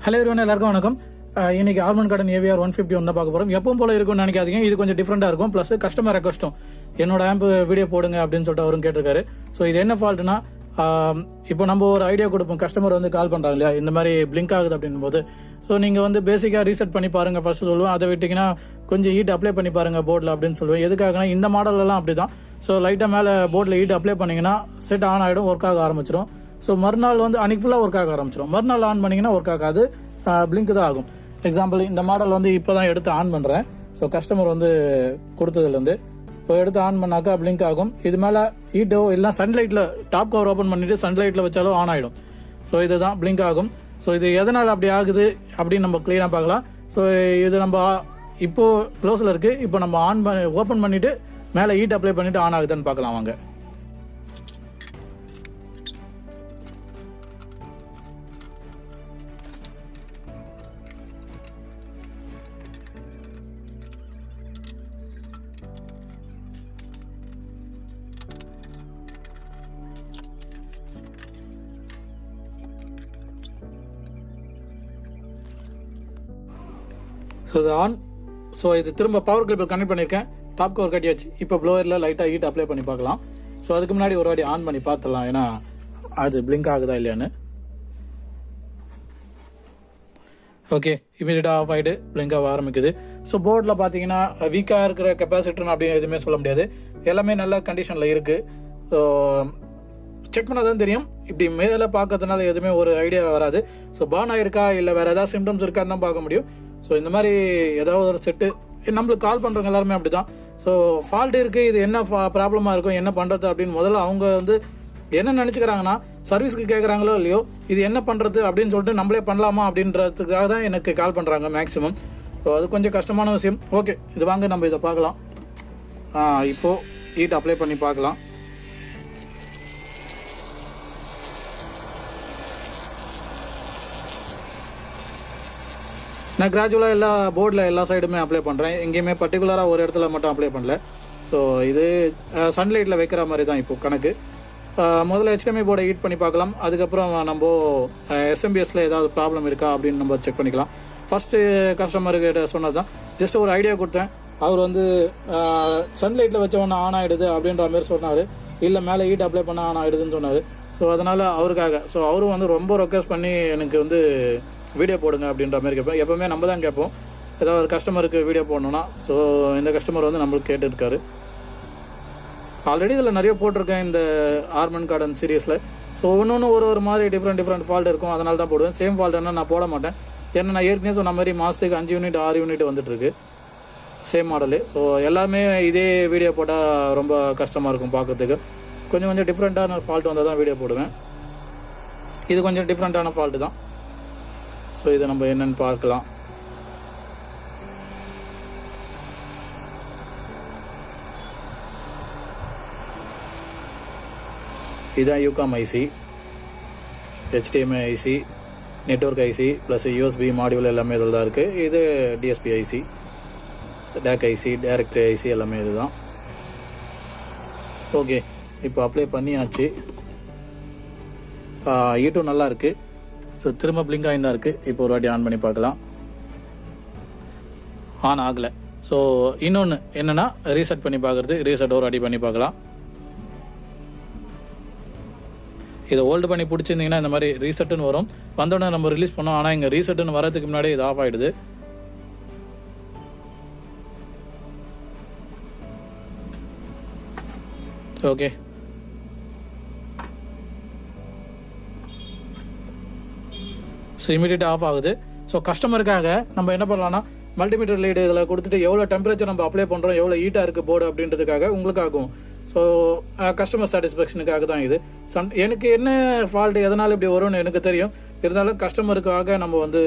Hello everyone, எல்லாருக்கும் வணக்கம். இன்னைக்கு ஆல்மண்ட் கார்டன் AVR 150 தான் பார்க்க போறோம். எப்பவும் போல இருக்கும்னு நினைக்காதீங்க, இது கொஞ்சம் டிஃப்ரெண்டா இருக்கும். பிளஸ் கஸ்டமர் ரெக்வஸ்ட்டும் என்னோட ஆம்ப் வீடியோ போடுங்க அப்படின்னு சொல்லிட்டு அவரும் கேட்டிருக்காரு. ஸோ இது என்ன ஃபால்ட்னா, இப்போ நம்ம ஒரு ஐடியா கொடுப்போம், கஸ்டமர் வந்து கால் பண்றாங்க இல்லையா, இந்த மாதிரி பிளிங்க் ஆகுது அப்படின்னும் போது, ஸோ நீங்க வந்து பேசிக்கா ரீசெட் பண்ணி பாருங்க ஃபர்ஸ்ட் சொல்லுவோம். அதை விட்டீங்கன்னா கொஞ்சம் ஹீட் அப்ளை பண்ணி பாருங்க போர்டில் அப்படின்னு சொல்லுவேன். எதுக்காகனா இந்த மாடல்லாம் அப்படிதான். ஸோ லைட்டாக மேலே போர்டில் ஹீட் அப்ளை பண்ணீங்கன்னா செட் ஆன் ஆகிடும், ஒர்க் ஆக ஆரம்பிச்சிடும். ஸோ மறுநாள் வந்து அன்னைக்கு ஃபுல்லாக ஒர்க் ஆக ஆரம்பிச்சிடும். மறுநாள் ஆன் பண்ணிங்கன்னா ஒர்க் ஆகாது, பிளிங்க் தான் ஆகும். எக்ஸாம்பிள் இந்த மாடல் வந்து இப்போ தான் எடுத்து ஆன் பண்ணுறேன். ஸோ கஸ்டமர் வந்து கொடுத்ததுலேருந்து இப்போ எடுத்து ஆன் பண்ணாக்கா பிளிங்க் ஆகும். இது மேலே ஹீட்டோ இல்லை சன்லைட்டில் டாப் கவர் ஓப்பன் பண்ணிவிட்டு சன்லைட்டில் வச்சாலும் ஆன் ஆகிடும். ஸோ இதுதான் பிளிங்க் ஆகும். ஸோ இது எதனால் அப்படி ஆகுது அப்படின்னு நம்ம கிளீனாக பார்க்கலாம். ஸோ இது நம்ம இப்போது க்ளோஸில் இருக்குது. இப்போ நம்ம ஓப்பன் பண்ணிவிட்டு மேலே ஹீட் அப்ளை பண்ணிவிட்டு ஆன் ஆகுதுன்னு பார்க்கலாம் வாங்க. ஸோ இது ஆன். ஸோ இது திரும்ப பவர் கேபிள் கனெக்ட் பண்ணியிருக்கேன், டாப் கவர் கட்டியாச்சு. இப்போ ப்ளோயரில் லைட்டாக ஹீட் அப்ளை பண்ணி பார்க்கலாம். ஸோ அதுக்கு முன்னாடி ஒரு வாட்டி ஆன் பண்ணி பார்த்துடலாம், ஏன்னா அது பிளிங்க் ஆகுதா இல்லையான்னு. ஓகே, இமீடியட்டாக ஆஃப் ஆகிட்டு பிளிங்க் ஆக ஆரம்பிக்குது. ஸோ போர்டில் பார்த்தீங்கன்னா வீக்காக இருக்கிற கெப்பாசிட்டர்னு அப்படின்னு எதுவுமே சொல்ல முடியாது, எல்லாமே நல்ல கண்டிஷனில் இருக்குது. ஸோ செக் பண்ணால் தான் தெரியும். இப்படி மேலே பார்க்கறதுனால எதுவுமே ஒரு ஐடியா வராது. ஸோ பான் ஆயிருக்கா இல்லை வேறு ஏதாவது சிம்டம்ஸ் இருக்கான்னு தான் பார்க்க முடியும். ஸோ இந்த மாதிரி ஏதாவது ஒரு செட்டு நம்மளுக்கு கால் பண்ணுறவங்க எல்லாருமே அப்படி தான். ஸோ ஃபால்ட் இருக்குது, இது என்ன ப்ராப்ளமாக இருக்கும், என்ன பண்ணுறது அப்படின்னு முதல்ல அவங்க வந்து என்ன நினச்சிக்கிறாங்கன்னா, சர்வீஸ்க்கு கேட்குறாங்களோ இல்லையோ, இது என்ன பண்ணுறது அப்படின்னு சொல்லிட்டு நம்மளே பண்ணலாமா அப்படின்றதுக்காக தான் எனக்கு கால் பண்ணுறாங்க மேக்ஸிமம். ஸோ அது கொஞ்சம் கஷ்டமான விஷயம். ஓகே, இது வாங்க நம்ம இதை பார்க்கலாம். இப்போது ஹீட் அப்ளை பண்ணி பார்க்கலாம். நான் கிராஜுவலாக எல்லா போர்டில் எல்லா சைடுமே அப்ளை பண்ணுறேன், எங்கேயுமே பர்டிகுலராக ஒரு இடத்துல மட்டும் அப்ளை பண்ணல. ஸோ இது சன்லைட்டில் வைக்கிற மாதிரி தான் இப்போ கணக்கு. முதல்ல HDMI போர்டை ஹீட் பண்ணி பார்க்கலாம். அதுக்கப்புறம் நம்ம SMBSல ஏதாவது ப்ராப்ளம் இருக்கா அப்படின்னு நம்ம செக் பண்ணிக்கலாம். ஃபஸ்ட்டு கஸ்டமர்கிட்ட சொன்னது தான், ஜஸ்ட் ஒரு ஐடியா கொடுத்தேன். அவர் வந்து சன்லைட்டில் வச்சவொன்னே ஆன் ஆகிடுது அப்படின்ற மாதிரி சொன்னார். இல்லை மேலே ஹீட் அப்ளை பண்ண ஆன் ஆகிடுதுன்னு சொன்னார். ஸோ அதனால் அவருக்காக அவரும் வந்து ரொம்ப ரெக்வஸ்ட் பண்ணி எனக்கு வந்து வீடியோ போடுங்க அப்படின்ற மாதிரி கேட்பேன். எப்போவுமே நம்ம தான் கேட்போம் ஏதாவது ஒரு கஸ்டமருக்கு வீடியோ போடணுன்னா. ஸோ இந்த கஸ்டமர் வந்து நம்மளுக்கு கேட்டுருக்காரு. ஆல்ரெடி இதில் நிறைய போட்டிருக்கேன் இந்த ஆல்மண்ட் கார்டன் சீரீஸில். ஸோ ஒன்று ஒரு மாதிரி டிஃப்ரெண்ட் ஃபால்ட் இருக்கும், அதனால தான் போடுவேன். சேம் ஃபால்ட் என்ன நான் போட மாட்டேன், ஏன்னா நான் ஏற்கனவே சொன்ன மாதிரி மாதத்துக்கு 5 யூனிட் 6 யூனிட் வந்துட்டுருக்கு சேம் மாடலு. ஸோ எல்லாமே இதே வீடியோ போட்டால் ரொம்ப கஷ்டமாக இருக்கும் பார்க்கறதுக்கு. கொஞ்சம் டிஃப்ரெண்ட்டான ஃபால்ட் வந்தால் தான் வீடியோ போடுவேன். இது கொஞ்சம் டிஃப்ரெண்ட்டான ஃபால்ட்டு தான். ஸோ இதை நம்ம என்னென்னு பார்க்கலாம். இதுதான் யூகாம் IC, HDMI IC, network IC plus USB module எல்லாமே இதில் தான் இருக்குது. இது DSP IC, DAC IC, directory IC எல்லாமே இது தான். ஓகே, இப்போ அப்ளை பண்ணியாச்சு. ஈட்டும் நல்லா இருக்குது. ஸோ திரும்ப பிளிங்க் ஆகி தான் இருக்குது. இப்போ ஒரு வாட்டி ஆன் பண்ணி பார்க்கலாம். ஆன் ஆகலை. ஸோ இன்னொன்று என்னென்னா ரீசெட் பண்ணி பார்க்குறது. ரீசெட் ஒரு வாட்டி பண்ணி பார்க்கலாம். இதை ஹோல்டு பண்ணி பிடிச்சிருந்தீங்கன்னா இந்த மாதிரி ரீசெட்டுன்னு வரும். வந்தோடனே நம்ம ரிலீஸ் பண்ணோம், ஆனால் இங்கே ரீசெட்டுன்னு வரதுக்கு முன்னாடி இது ஆஃப் ஆகிடுது. ஓகே, ஸோ இமீடியட்டாக ஆஃப் ஆகுது. ஸோ கஸ்டமருக்காக நம்ம என்ன பண்ணலாம்னா, மல்டிமீட்டர் லீடு இதில் கொடுத்துட்டு எவ்வளோ டெம்பரேச்சர் நம்ம அப்ளை பண்ணுறோம், எவ்வளோ ஹீட்டாக இருக்குது போர்டு அப்படின்றதுக்காக உங்களுக்காகும். ஸோ கஸ்டமர் சாட்டிஸ்ஃபேக்ஷனுக்காக தான் இது. எனக்கு என்ன ஃபால்ட் எதனால் இப்படி வரும்னு எனக்கு தெரியும், இருந்தாலும் கஸ்டமருக்காக நம்ம வந்து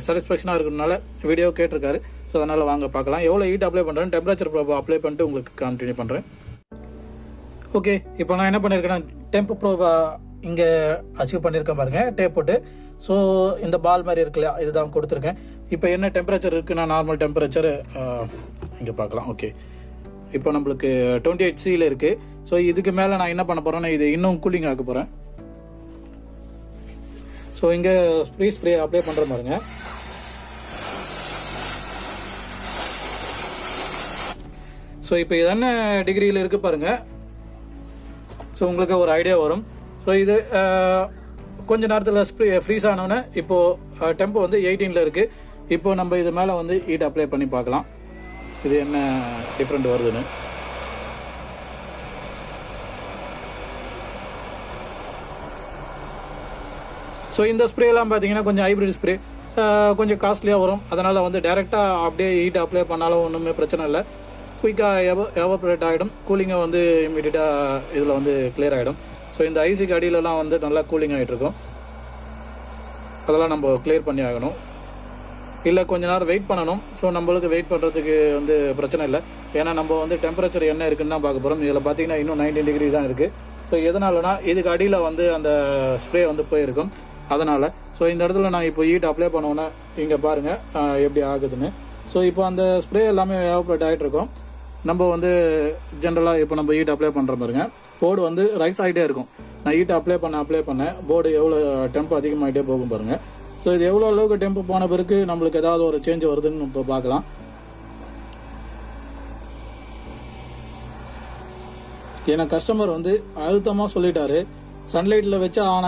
சாட்டிஸ்ஃபேக்ஷனாக இருக்கிறதுனால வீடியோ கேட்டிருக்காரு. ஸோ அதனால் வாங்க பார்க்கலாம் எவ்வளோ ஹீட் அப்ளை பண்ணுறேன். டெம்பரேச்சர் ப்ரோப் அப்ளை பண்ணிட்டு உங்களுக்கு கண்டினியூ பண்ணுறேன். ஓகே, இப்போ நான் என்ன பண்ணியிருக்கேன்னா, டெம்ப் ப்ரோப் இங்கே அச்சீவ் பண்ணியிருக்கேன் பாருங்கள், டேப் போட்டு. ஸோ இந்த பால் மாதிரி இருக்கு இல்லையா, இதுதான் கொடுத்துருக்கேன். இப்போ என்ன டெம்பரேச்சர் இருக்குன்னா, நார்மல் டெம்பரேச்சர் இங்கே பார்க்கலாம். ஓகே, இப்போ நம்மளுக்கு 28C இருக்குது. ஸோ இதுக்கு மேலே நான் என்ன பண்ண போகிறேன்னா, இது இன்னும் கூலிங் ஆக்க போகிறேன். ஸோ இங்கே ஃப்ரீ ஸ்ப்ரே அப்ளை பண்ணுற பாருங்க. ஸோ இப்போ இது என்ன டிகிரியில் இருக்குது பாருங்கள். ஸோ உங்களுக்கு ஒரு ஐடியா வரும். ஸோ இது கொஞ்ச நேரத்தில் ஃப்ரீஸ் ஆனோன்னே இப்போது டெம்போ வந்து 18ல் இருக்குது. இப்போ நம்ம இது மேலே வந்து ஹீட் அப்ளை பண்ணி பார்க்கலாம் இது என்ன டிஃப்ரெண்ட் வருதுன்னு. ஸோ இந்த ஸ்ப்ரேலாம் பார்த்தீங்கன்னா கொஞ்சம் ஹைப்ரிட் ஸ்ப்ரே, கொஞ்சம் காஸ்ட்லியாக வரும். அதனால் வந்து டைரெக்டாக அப்படியே ஹீட் அப்ளை பண்ணாலும் ஒன்றுமே பிரச்சனை இல்லை. குயிக்காக எவாப்ரேட் ஆகிடும். கூலிங்கை வந்து இமீடியட்டாக இதில் வந்து கிளியர் ஆகிடும். ஸோ இந்த ஐசிக்கு அடியிலலாம் வந்து நல்லா கூலிங் ஆகிட்ருக்கும். அதெல்லாம் நம்ம கிளியர் பண்ணி ஆகணும். இல்லை கொஞ்ச நேரம் வெயிட் பண்ணணும். ஸோ நம்மளுக்கு வெயிட் பண்ணுறதுக்கு வந்து பிரச்சனை இல்லை. ஏன்னா நம்ம வந்து டெம்பரேச்சர் என்ன இருக்குன்னு தான் பார்க்க போகிறோம். இதில் பார்த்தீங்கன்னா இன்னும் 19 டிகிரி தான் இருக்குது. ஸோ எதனாலனா இதுக்கு அடியில் வந்து அந்த ஸ்ப்ரே வந்து போயிருக்கும். அதனால் ஸோ இந்த இடத்துல நான் இப்போ ஹீட் அப்ளை பண்ணோன்னே இங்கே பாருங்கள் எப்படி ஆகுதுன்னு. ஸோ இப்போ அந்த ஸ்ப்ரே எல்லாமே எவாப்ரேட் ஆகிட்ருக்கோம். நம்ம வந்து ஜென்ரலாக இப்போ நம்ம ஹீட் அப்ளை பண்ணுற பாருங்க, போர்டு வந்து ரைஸ் ஆகிட்டே இருக்கும். நான் ஹீட் அப்ளை பண்ண போர்டு எவ்வளோ டெம்போ அதிகமாகிட்டே போகும் பாருங்கள். ஸோ இது எவ்வளோ அளவுக்கு டெம்போ போன பிறகு நம்மளுக்கு ஏதாவது ஒரு சேஞ்ச் வருதுன்னு இப்போ பார்க்கலாம். ஏன்னா கஸ்டமர் வந்து அழுத்தமாக சொல்லிட்டாரு, சன்லைட்டில் வச்சு ஆன்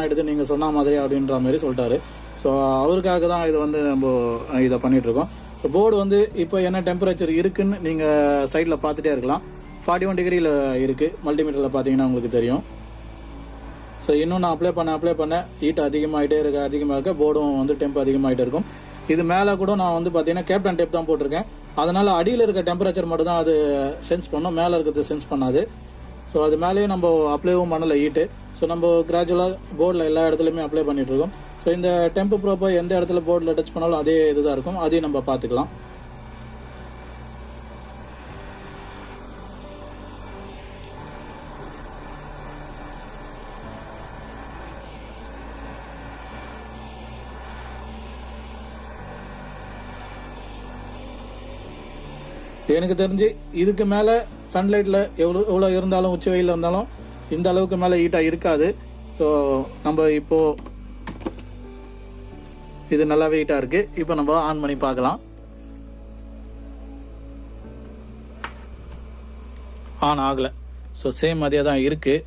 ஆகிடுது நீங்கள் சொன்ன மாதிரி அப்படின்ற மாதிரி சொல்லிட்டாரு. ஸோ அவருக்காக தான் இது வந்து நம்ம இதை பண்ணிகிட்ருக்கோம். ஸோ போர்டு வந்து இப்போ என்ன டெம்பரேச்சர் இருக்குன்னு நீங்கள் சைடில் பார்த்துட்டே இருக்கலாம். 41 டிகிரியில் இருக்குது. மல்டிமீட்டரில் பார்த்தீங்கன்னா உங்களுக்கு தெரியும். ஸோ இன்னும் நான் அப்ளை பண்ண ஹீட் அதிகமாகிட்டே இருக்க போர்டும் வந்து டெம்போ அதிகமாகிட்டே இருக்கும். இது மேலே கூட நான் வந்து பார்த்தீங்கன்னா கேப்டன் டேப் தான் போட்டிருக்கேன். அதனால் அடியில் இருக்க டெம்பரேச்சர் மட்டும் தான் அது சென்ஸ் பண்ணும், மேலே இருக்கிறது சென்ஸ் பண்ணாது. ஸோ அது மேலேயே நம்ம அப்ளைவும் பண்ணலை ஹீட்டு. ஸோ நம்ம கிராஜுவலாக போர்டில் எல்லா இடத்துலையுமே அப்ளை பண்ணிகிட்ருக்கோம். ஸோ இந்த டெம்போ ப்ரோப்போ எந்த இடத்துல போர்டில் டச் பண்ணாலும் அதே இதுதான் இருக்கும். அதையும் நம்ம பார்த்துக்கலாம். எனக்கு தெரிஞ்சு இதுக்கு மேலே சன்லைட்டில் எவ்வளோ இருந்தாலும் உச்சி வெயில் இருந்தாலும் இந்த அளவுக்கு மேலே ஹீட்டாக இருக்காது. ஸோ நம்ம இப்போது இது நல்லாவே ஹீட்டாக இருக்குது. இப்போ நம்ம ஆன் பண்ணி பார்க்கலாம். ஆன் ஆகலை. ஸோ சேம் அதே தான் இருக்குது.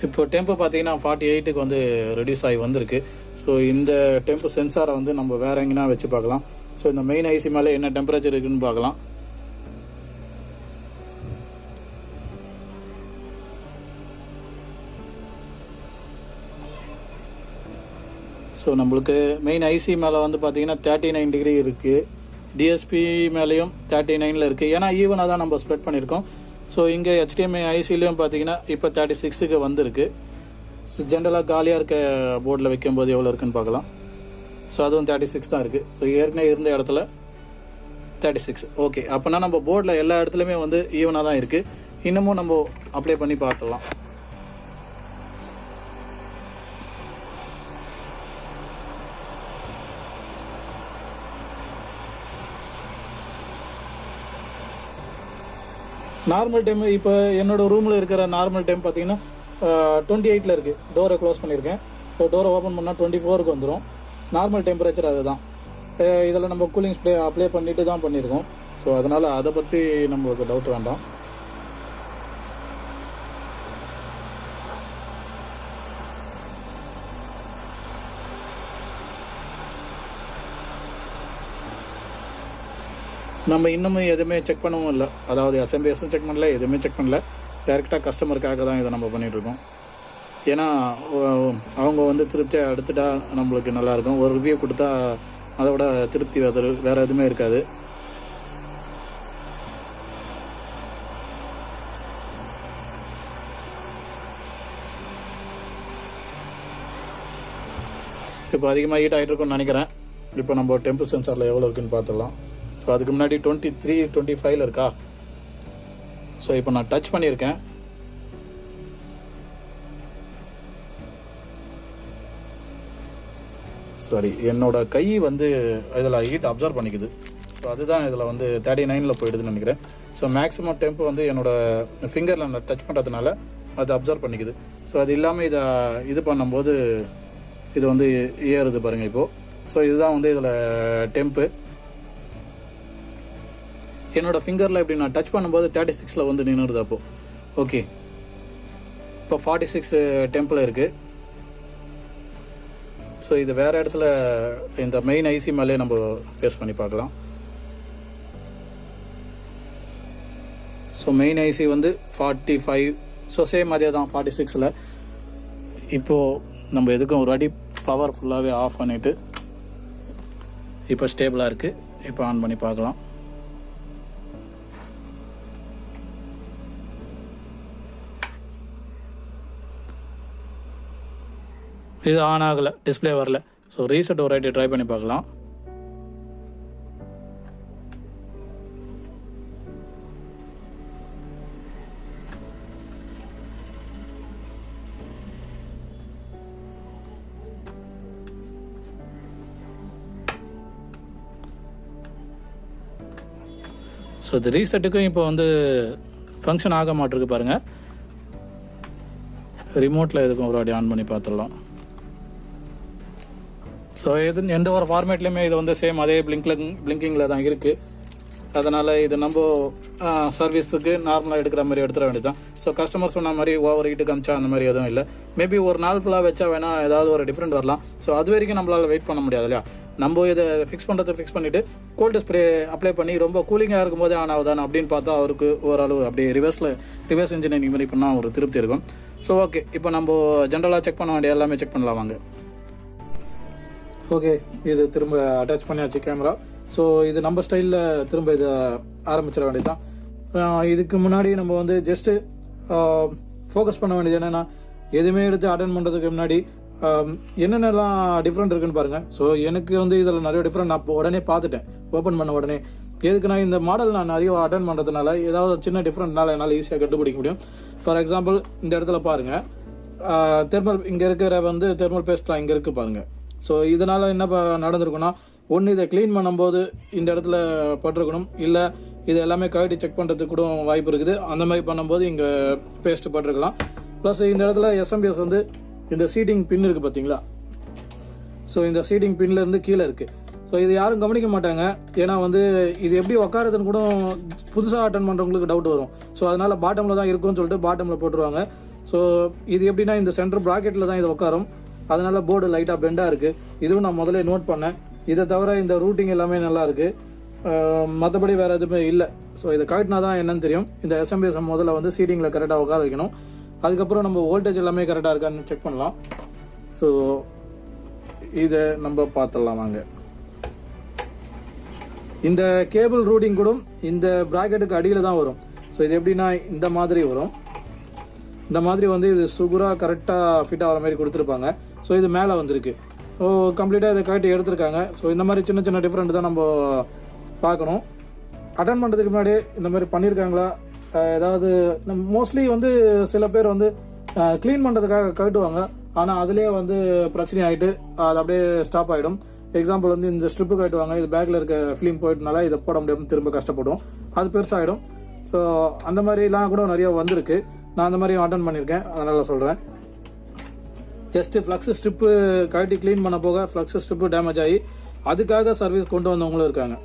இப்போ டெம்போ பார்த்தீங்கன்னா 48க்கு வந்து ரெடியூஸ் ஆகி வந்திருக்கு. ஸோ இந்த டெம்போ சென்சாரை வந்து நம்ம வேற எங்கன்னா வச்சு பார்க்கலாம். ஸோ இந்த மெயின் ஐசி மேலே என்ன டெம்பரேச்சர் இருக்குன்னு பார்க்கலாம். ஸோ நம்மளுக்கு மெயின் ஐசி மேலே வந்து பார்த்தீங்கன்னா 39 டிகிரி இருக்குது. டிஎஸ்பி மேலேயும் 39ல் இருக்குது. ஏன்னா ஈவனாக தான் நம்ம ஸ்ப்ரெட் பண்ணியிருக்கோம். ஸோ இங்கே HDMI ஐசிலையும் பார்த்தீங்கன்னா இப்போ 36க்கு வந்திருக்கு. ஸோ ஜென்ரலாக காலியாக இருக்க போர்டில் வைக்கும்போது எவ்வளோ இருக்குன்னு பார்க்கலாம். ஸோ அதுவும் 36 தான் இருக்குது. ஸோ ஏற்கனவே இருந்த இடத்துல 36. ஓகே, அப்போனா நம்ம போர்டில் எல்லா இடத்துலையுமே வந்து ஈவனாக தான் இருக்குது. இன்னமும் நம்ம அப்ளை பண்ணி பார்த்துடலாம். நார்மல் டைம் இப்போ என்னோட ரூமில் இருக்கிற நார்மல் டைம் பார்த்தீங்கன்னா 28ல் இருக்குது. டோரை க்ளோஸ் பண்ணியிருக்கேன். ஸோ டோரை ஓப்பன் பண்ணால் 24க்கு வந்துடும். நார்மல் டெம்பரேச்சர் அதுதான். இதில் நம்ம கூலிங் ஸ்ப்ரே அப்ளை பண்ணிட்டு தான் பண்ணியிருக்கோம். ஸோ அதனால் அதை பற்றி நம்மளுக்கு டவுட் வேண்டாம். நம்ம இன்னமும் எதுவுமே செக் பண்ணவும் இல்லை. அதாவது அசம்பிஎஸும் செக் பண்ணல, எதுவுமே செக் பண்ணல. டைரெக்டாக கஸ்டமருக்காக தான் இதை நம்ம பண்ணிகிட்ருக்கோம். ஏன்னா அவங்க வந்து திருப்தியாக எடுத்துட்டா நம்மளுக்கு நல்லாயிருக்கும். ஒரு ரிவ்யூ கொடுத்தா அதை விட திருப்தி வேறு எதுவுமே இருக்காது. இப்போ அதிகமாக ஹீட் ஆகிட்டு இருக்குன்னு நினைக்கிறேன். இப்போ நம்ம டெம்போ சென்சாரில் எவ்வளோ இருக்குன்னு பார்த்துடலாம். ஸோ அதுக்கு முன்னாடி 23, 25ல் இருக்கா. ஸோ இப்போ நான் டச் பண்ணியிருக்கேன். சாரி, என்னோட கை வந்து இதில் ஹீட் அப்சர்வ் பண்ணிக்குது. ஸோ அதுதான் இதில் வந்து 39ல் போயிடுதுன்னு நினைக்கிறேன். ஸோ மேக்ஸிமம் டெம்போ வந்து என்னோட ஃபிங்கரில் நான் டச் பண்ணுறதுனால அது அப்சர்வ் பண்ணிக்குது. ஸோ அது இல்லாமல் இதை இது பண்ணும்போது இது வந்து ஏறுது பாருங்கள் இப்போது. ஸோ இதுதான் வந்து இதில் டெம்ப்பு. என்னோடய ஃபிங்கரில் இப்படி நான் டச் பண்ணும்போது 36 வந்து நின்றுடுது அப்போது. ஓகே, இப்போ 46 டெம்பில் இருக்குது. ஸோ இது வேறு இடத்துல இந்த மெயின் ஐசி மேலே நம்ம பேஸ் பண்ணி பார்க்கலாம். ஸோ மெயின் ஐசி வந்து 45. ஸோ சேம் அதே தான் 46. இப்போது நம்ம எதுக்கும் ஒரு அடி பவர் ஃபுல்லாகவே ஆஃப் பண்ணிவிட்டு இப்போ ஸ்டேபிளாக இருக்குது. இப்போ ஆன் பண்ணி பார்க்கலாம். இது ஆன் ஆகலை, டிஸ்பிளே வரல. ஸோ ரீசெட் ஒரு ஐடி ட்ரை பண்ணி பார்க்கலாம். ஸோ இது ரீசெட்டுக்கும் இப்போ வந்து ஃபங்க்ஷன் ஆக மாட்டிருக்கு பாருங்கள். ரிமோட்டில் எதுக்கும் ஒரு வாட்டி ஆன் பண்ணி பார்த்துடலாம். ஸோ எந்த ஒரு ஃபார்மேட்லேயுமே இது வந்து சேம் அதே பிளிங்கிங்கில் தான் இருக்குது. அதனால் இது நம்ம சர்வீஸுக்கு நார்மலாக எடுக்கிற மாதிரி எடுத்துட வேண்டியது தான். ஸோ கஸ்டமர் சொன்ன மாதிரி ஓவர் ஹீட்டு காமிச்சா அந்த மாதிரி எதுவும் இல்லை. மேபி ஒரு நாள் ஃபுல்லாக வச்சா வேணால் ஏதாவது ஒரு டிஃப்ரெண்ட் வரலாம். ஸோ அது வரைக்கும் நம்மளால் வெயிட் பண்ண முடியாது இல்லையா. நம்ம இதை ஃபிக்ஸ் பண்ணிவிட்டு கோல்டு ஸ்ப்ரே அப்ளை பண்ணி ரொம்ப கூலிங்காக இருக்கும்போதே ஆன் ஆகுதானே அப்படின்னு பார்த்தா அவருக்கு ஓரளவு அப்படியே ரிவர்ஸ் இன்ஜினியரிங் மாதிரி பண்ணால் ஒரு திருப்தி இருக்கும். ஸோ ஓகே, இப்போ நம்ம ஜென்ரலாக செக் பண்ண வேண்டிய எல்லாமே செக் பண்ணலாம் வாங்க. ஓகே, இது திரும்ப அட்டாச் பண்ணியாச்சு கேமரா. ஸோ இது நம்ம ஸ்டைலில் திரும்ப இதை ஆரம்பிச்சிட வேண்டியது தான். இதுக்கு முன்னாடி நம்ம வந்து ஜஸ்ட்டு ஃபோக்கஸ் பண்ண வேண்டியது என்னென்னா, எதுவுமே எடுத்து அட்டன் பண்ணுறதுக்கு முன்னாடி என்னென்னலாம் டிஃப்ரெண்ட் இருக்குன்னு பாருங்கள். ஸோ எனக்கு வந்து இதில் நிறைய டிஃப்ரெண்ட் நான் உடனே பார்த்துட்டேன் ஓப்பன் பண்ண உடனே. எதுக்குன்னா இந்த மாடல் நான் நிறைய அட்டன் பண்ணுறதுனால ஏதாவது சின்ன டிஃப்ரெண்ட்னால என்னால் ஈஸியாக கண்டுபிடிக்க முடியும். ஃபார் எக்ஸாம்பிள் இந்த இடத்துல பாருங்கள், தெர்மல் இங்கே இருக்கிற வந்து தெர்மல் பேஸ்ட்லாம் இங்கே இருக்குது பாருங்கள். ஸோ இதனால் என்ன நடந்திருக்குன்னா, ஒன்று இதை க்ளீன் பண்ணும்போது இந்த இடத்துல பட்டிருக்கணும், இல்லை இது எல்லாமே கழட்டி செக் பண்ணுறதுக்கு கூட வாய்ப்பு இருக்குது. அந்த மாதிரி பண்ணும்போது இங்கே பேஸ்ட் பட்டிருக்கலாம். ப்ளஸ் இந்த இடத்துல எஸ்எம்பிஎஸ் வந்து இந்த சீட்டிங் பின் இருக்குது பார்த்தீங்களா. ஸோ இந்த சீட்டிங் பின்லேருந்து கீழே இருக்குது. ஸோ இது யாரும் கவனிக்க மாட்டாங்க. ஏன்னா வந்து இது எப்படி உட்காரதுன்னு கூட புதுசாக அட்டன் பண்ணுறவங்களுக்கு டவுட் வரும். ஸோ அதனால் பாட்டமில் தான் இருக்கும்னு சொல்லிட்டு பாட்டமில் போட்டுருவாங்க. ஸோ இது எப்படின்னா இந்த சென்டர் ப்ராக்கெட்டில் தான் இது உட்காரும். அதனால போர்டு லைட்டாக பெண்டாக இருக்குது. இதுவும் நான் முதல்ல நோட் பண்ணேன். இதை தவிர இந்த ரூட்டிங் எல்லாமே நல்லா இருக்குது. மற்றபடி வேறு எதுவுமே இல்லை. ஸோ இதை கரெக்ட்னா தான் என்னன்னு தெரியும். இந்த எஸ்எம்பிஎஸ் முதல்ல வந்து சீட்டிங்கில் கரெக்டாக உட்கார வைக்கணும். அதுக்கப்புறம் நம்ம வோல்டேஜ் எல்லாமே கரெக்டாக இருக்கான்னு செக் பண்ணலாம். ஸோ இதை நம்ம பார்த்துடலாம் வாங்க. இந்த கேபிள் ரூட்டிங் கூட இந்த ப்ராக்கெட்டுக்கு அடியில் தான் வரும். ஸோ இது எப்படின்னா இந்த மாதிரி வரும். இந்த மாதிரி வந்து இது சுகுராக கரெக்டாக ஃபிட் ஆகிற மாதிரி கொடுத்துருப்பாங்க. ஸோ இது மேலே வந்திருக்கு. ஸோ கம்ப்ளீட்டாக இதை கரெக்டாக எடுத்திருக்காங்க. ஸோ இந்த மாதிரி சின்ன சின்ன டிஃப்ரெண்ட் தான் நம்ம பார்க்கணும். அட்டன் பண்ணுறதுக்கு முன்னாடி இந்த மாதிரி பண்ணியிருக்காங்களா, ஏதாவது மோஸ்ட்லி வந்து சில பேர் வந்து க்ளீன் பண்ணுறதுக்காக கட்டுவாங்க. ஆனால் அதுலேயே வந்து பிரச்சனை ஆகிட்டு அது அப்படியே ஸ்டாப் ஆகிடும். எக்ஸாம்பிள் வந்து இந்த ஸ்ட்ரிப்பு கட்டுவாங்க, இது பேக்கில் இருக்க ஃபிலிம் போயிட்டனால இதை போட முடியாமல் திரும்ப கஷ்டப்படும், அது பெருசாகிடும். ஸோ அந்த மாதிரிலாம் கூட நிறைய வந்திருக்கு. நான் அந்த மாதிரி அட்டன் பண்ணியிருக்கேன், அதனால் சொல்கிறேன். ஜஸ்ட்டு ஃப்ளக்ஸ் ஸ்ட்ரிப்பு கழட்டி க்ளீன் பண்ண போக ஃப்ளக்ஸ் ஸ்ட்ரிப்பு டேமேஜ் ஆகி அதுக்காக சர்வீஸ் கொண்டு வந்தவங்களும் இருக்காங்க.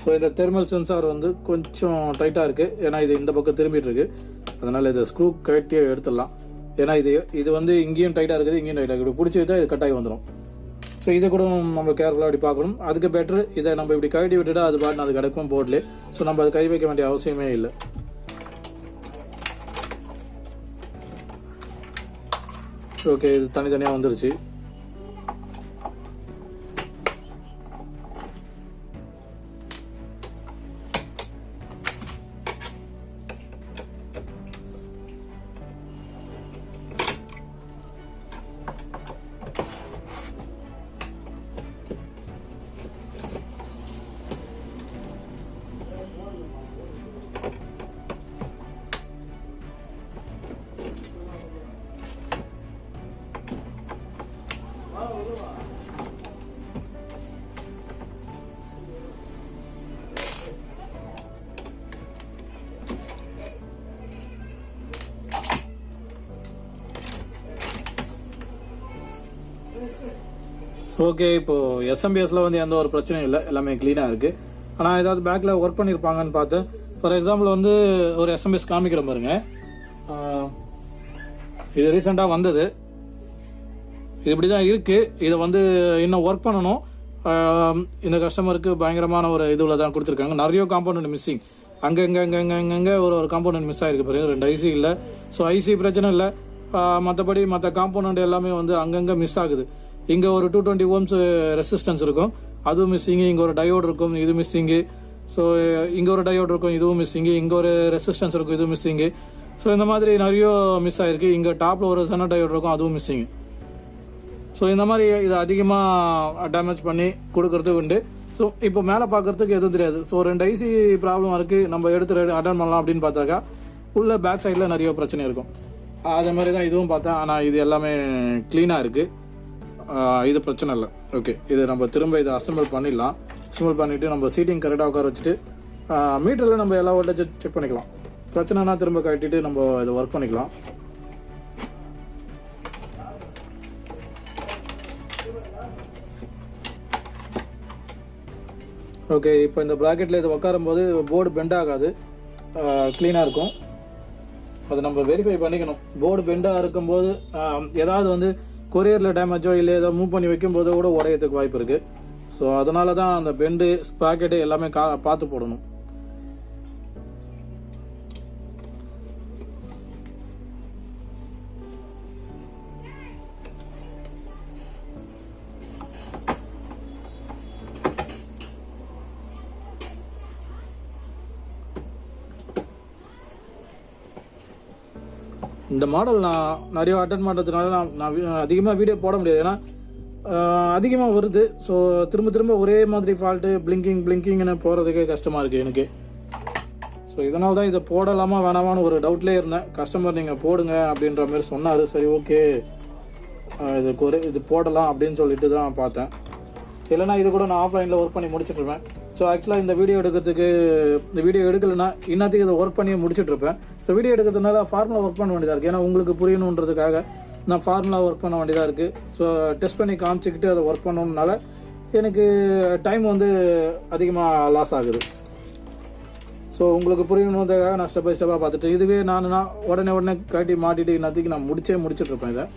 ஸோ இந்த தெர்மல் சென்சார் வந்து கொஞ்சம் டைட்டாக இருக்குது. ஏன்னா இது இந்த பக்கம் திரும்பிட்டு இருக்கு. அதனால் இதை ஸ்க்ரூ கட்டியே எடுத்துடலாம். ஏன்னா இது வந்து இங்கேயும் டைட்டாக இருக்குது, இங்கேயும் டைட்டாக இருக்குது. பிடிச்சி தான் இது கட்டாகி வந்துடும். ஸோ இதை கூட நம்ம கேர்ஃபுல்லாக அப்படி பார்க்கணும். அதுக்கு பெட்ரு இதை நம்ம இப்படி கழட்டி விட்டுட்டா அது பாட்டு அது கிடக்கும் போர்ட்லேயே. ஸோ நம்ம அது கை வைக்க வேண்டிய அவசியமே இல்லை. ஓகே, இது தனித்தனியாக வந்துருச்சு. ஓகே, இப்போது எஸ்எம்பிஎஸ்ல வந்து எந்த ஒரு பிரச்சனையும் இல்லை, எல்லாமே க்ளீனாக இருக்குது. ஆனால் ஏதாவது பேக்கில் ஒர்க் பண்ணியிருப்பாங்கன்னு பார்த்தேன். ஃபார் எக்ஸாம்பிள் வந்து ஒரு எஸ்எம்பிஎஸ் காமிக்கிற பாருங்க. இது ரீசெண்டாக வந்தது, இது இப்படி தான் இருக்குது. இதை வந்து இன்னும் ஒர்க் பண்ணணும். இந்த கஸ்டமருக்கு பயங்கரமான ஒரு இதுவில் தான் கொடுத்துருக்காங்க. நிறைய காம்பவுண்ட் மிஸ்ஸிங், அங்கங்கே ஒரு காம்பவுண்ட் மிஸ் ஆகிருக்கு பாருங்க. 2 ஐசி இல்லை. ஸோ ஐசி பிரச்சனை இல்லை, மற்றபடி மற்ற காம்பவுண்ட் எல்லாமே வந்து அங்கங்கே மிஸ் ஆகுது. இங்கே ஒரு 220 ohms ரெசிஸ்டன்ஸ் இருக்கும், அதுவும் மிஸ்ஸிங்கு. இங்கே ஒரு டயோடு இருக்கும், இது மிஸ்ஸிங்கு. ஸோ இங்கே ஒரு டயோடு இருக்கும், இதுவும் மிஸ்ஸிங்கு. இங்கே ஒரு ரெசிஸ்டன்ஸ் இருக்கும், இதுவும் மிஸ்ஸிங்கு. ஸோ இந்த மாதிரி நிறைய மிஸ் ஆகிருக்கு. இங்கே டாப்பில் ஒரு சன டயோடு இருக்கும், அதுவும் மிஸ்ஸிங்கு. ஸோ இந்த மாதிரி இதை அதிகமாக டேமேஜ் பண்ணி கொடுக்கறது உண்டு. ஸோ இப்போ மேலே பார்க்குறதுக்கு எதுவும் தெரியாது. ஸோ 2 ஐசி ப்ராப்ளம் இருக்குது, நம்ம எடுத்து அட்டன் பண்ணலாம் அப்படின்னு பார்த்தாக்கா உள்ள பேக் சைடில் நிறைய பிரச்சனை இருக்கும். அதே மாதிரி தான் இதுவும் பார்த்தேன். ஆனால் இது எல்லாமே க்ளீனாக இருக்குது, இது பிரச்சனை இல்லை. ஓகே, இது நம்ம திரும்ப இதை அசம்பிள் பண்ணிடலாம். அசம்பிள் பண்ணிவிட்டு நம்ம சீட்டிங் கரெக்டாக உட்கார வச்சுட்டு மீட்டரில் நம்ம எல்லா வோல்டேஜ் செக் பண்ணிக்கலாம். பிரச்சனைனா திரும்ப கட்டிட்டு நம்ம இதை ஒர்க் பண்ணிக்கலாம். ஓகே, இப்போ இந்த ப்ராக்கெட்டில் இது உட்காரும் போது போர்டு பெண்ட் ஆகாது, க்ளீனாக இருக்கும். அதை நம்ம வெரிஃபை பண்ணிக்கணும். போர்டு பெண்டாக இருக்கும்போது ஏதாவது வந்து கொரியரில் டேமேஜோ இல்லை ஏதோ மூவ் பண்ணி வைக்கும்போது கூட உடையத்துக்கு வாய்ப்பு இருக்குது. ஸோ அதனால தான் அந்த பெண்டு ப்ராக்கெட்டு எல்லாமே பார்த்து போடணும். இந்த மாடல் நான் நிறைய அட்டன் பண்ணுறதுனால நான் அதிகமாக வீடியோ போட முடியாது, ஏன்னா அதிகமாக வருது. ஸோ திரும்ப ஒரே மாதிரி ஃபால்ட்டு பிளிங்கிங்னு போகிறதுக்கே கஷ்டமாக இருக்குது எனக்கு. ஸோ இதனால தான் இதை போடலாமா வேணாமான்னு ஒரு டவுட்லேயே இருந்தேன். கஸ்டமர் நீங்கள் போடுங்க அப்படின்ற மாதிரி சொன்னார். சரி ஓகே, இது போடலாம் அப்படின்னு சொல்லிட்டு தான் பார்த்தேன். இல்லைனா இது கூட நான் ஆஃப்லைனில் ஒர்க் பண்ணி முடிச்சுட்ருப்பேன். ஸோ ஆக்சுவலாக இந்த வீடியோ எடுக்கலைன்னா இன்னத்துக்கு இதை ஒர்க் பண்ணி முடிச்சுட்ருப்பேன். ஸோ வீடியோ எடுக்கிறதுனால ஃபார்முலா ஒர்க் பண்ண வேண்டியதாக இருக்குது, ஏன்னா உங்களுக்கு புரியணுன்றதுக்காக நான் ஃபார்முலா ஒர்க் பண்ண வேண்டியதாக இருக்குது. ஸோ டெஸ்ட் பண்ணி காமிச்சிக்கிட்டு அதை ஒர்க் பண்ணணுனால எனக்கு டைம் வந்து அதிகமாக லாஸ் ஆகுது. ஸோ உங்களுக்கு புரியணுன்றதுக்காக நான் ஸ்டெப் பை ஸ்டெப்பாக பார்த்துட்டு இதுவே நான் உடனே காட்டி மாட்டிட்டு இன்னத்துக்கு நான் முடிச்சிட்ருப்பேன் இதை.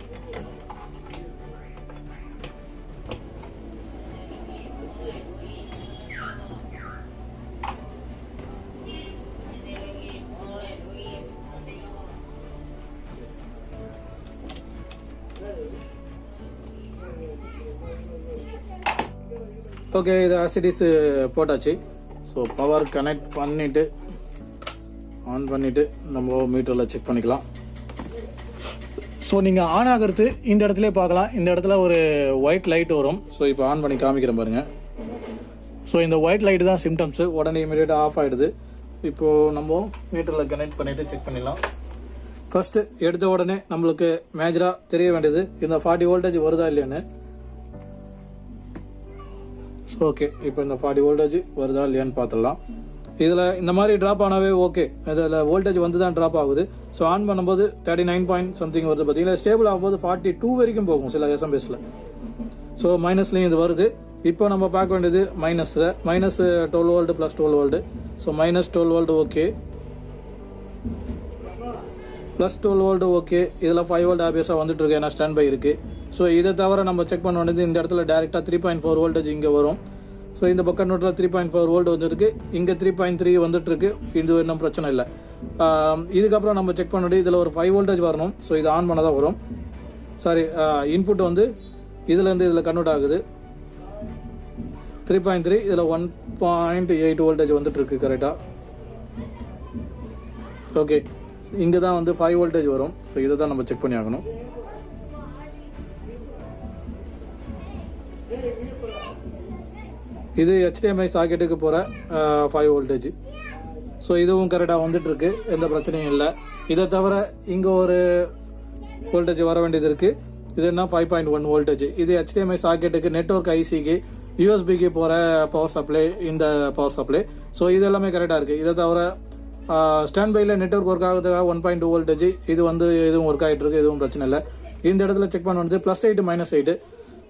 ஓகே, இது ஆசிடிஸ் போட்டாச்சு. ஸோ பவர் கனெக்ட் பண்ணிவிட்டு ஆன் பண்ணிவிட்டு நம்ம மீட்டரில் செக் பண்ணிக்கலாம். ஸோ நீங்கள் ஆன் ஆகிறது இந்த இடத்துல பார்க்கலாம். இந்த இடத்துல ஒரு ஒயிட் லைட் வரும். ஸோ இப்போ ஆன் பண்ணி காமிக்கிறேன் பாருங்கள். ஸோ இந்த ஒயிட் லைட்டு தான் சிம்டம்ஸு. உடனே இமீடியட்டாக ஆஃப் ஆகிடுது. இப்போது நம்ம மீட்டரில் கனெக்ட் பண்ணிவிட்டு செக் பண்ணிடலாம். ஃபஸ்ட்டு எடுத்த உடனே நம்மளுக்கு மேஜராக தெரிய வேண்டியது இந்த 40 வோல்டேஜ் வருதா இல்லையான்னு. ஓகே, இப்போ இந்த 40 வோல்டேஜ் வருதா இல்லையான்னு பார்த்துடலாம். இதில் இந்த மாதிரி ட்ராப் ஆனாவே ஓகே, இதில் வோல்டேஜ் வந்து தான் ட்ராப் ஆகுது. ஸோ ஆன் பண்ணும்போது 39 பாயிண்ட் சம்திங் வருது பார்த்தீங்களா. ஸ்டேபிள் ஆகும்போது 42 வரைக்கும் போகும் சில எஸ்எம்பிஎஸில். ஸோ மைனஸ்லேயும் இது வருது. இப்போ நம்ம பார்க்க வேண்டியது minus 12 volt plus 12 volt. So minus 12 volt okay, plus 12 volt okay. இதில் 5 வோல்ட் ஆபியஸாக வந்துட்டு இருக்கு, ஏன்னா ஸ்டாண்ட் பை இருக்குது. ஸோ இதை தவிர நம்ம செக் பண்ண வேண்டியது இந்த இடத்துல டேரெக்டாக 3.4 வோல்டேஜ் இங்கே வரும். ஸோ இந்த பக்கம் நோட்டில் 3.4 வோல்ட் வந்துருக்கு, இங்கே 3.3 வந்துட்டுருக்கு. இது இன்னும் பிரச்சனை இல்லை. இதுக்கப்புறம் நம்ம செக் பண்ண வேண்டியது இதில் ஒரு 5 வோல்டேஜ் வரணும். ஸோ இது ஆன் பண்ண தான் வரும். சாரி, இன்புட் வந்து இதுலேருந்து இதில் கன்வெர்ட் ஆகுது. 3.3 இதில் 1.8 வோல்டேஜ் வந்துட்டுருக்கு கரெக்டாக. ஓகே, இங்கே தான் வந்து 5 வோல்டேஜ் வரும். ஸோ இதை தான் நம்ம செக் பண்ணி ஆகணும். இது HDMI சாக்கெட்டுக்கு போகிற 5 வோல்டேஜ். ஸோ இதுவும் கரெக்டாக வந்துட்டுருக்கு, எந்த பிரச்சனையும் இல்லை. இதை தவிர இங்கே ஒரு வோல்டேஜ் வர வேண்டியது இருக்குது. இது என்ன 5.1 வோல்டேஜ். இது HDMI சாக்கெட்டுக்கு, நெட்வொர்க் ஐசிக்கு, யூஎஸ்பிக்கு போகிற பவர் சப்ளை, இந்த பவர் சப்ளை. ஸோ இது எல்லாமே கரெக்டாக இருக்குது. இதை தவிர ஸ்டாண்ட் பையில் நெட்வொர்க் ஒர்க் ஆகுறதுக்காக 1.2 வோல்டேஜ். இது வந்து எதுவும் ஒர்க் ஆகிட்டு இருக்கு, எதுவும் பிரச்சனை இல்லை. இந்த இடத்துல செக் பண்ண வந்து +8 -8.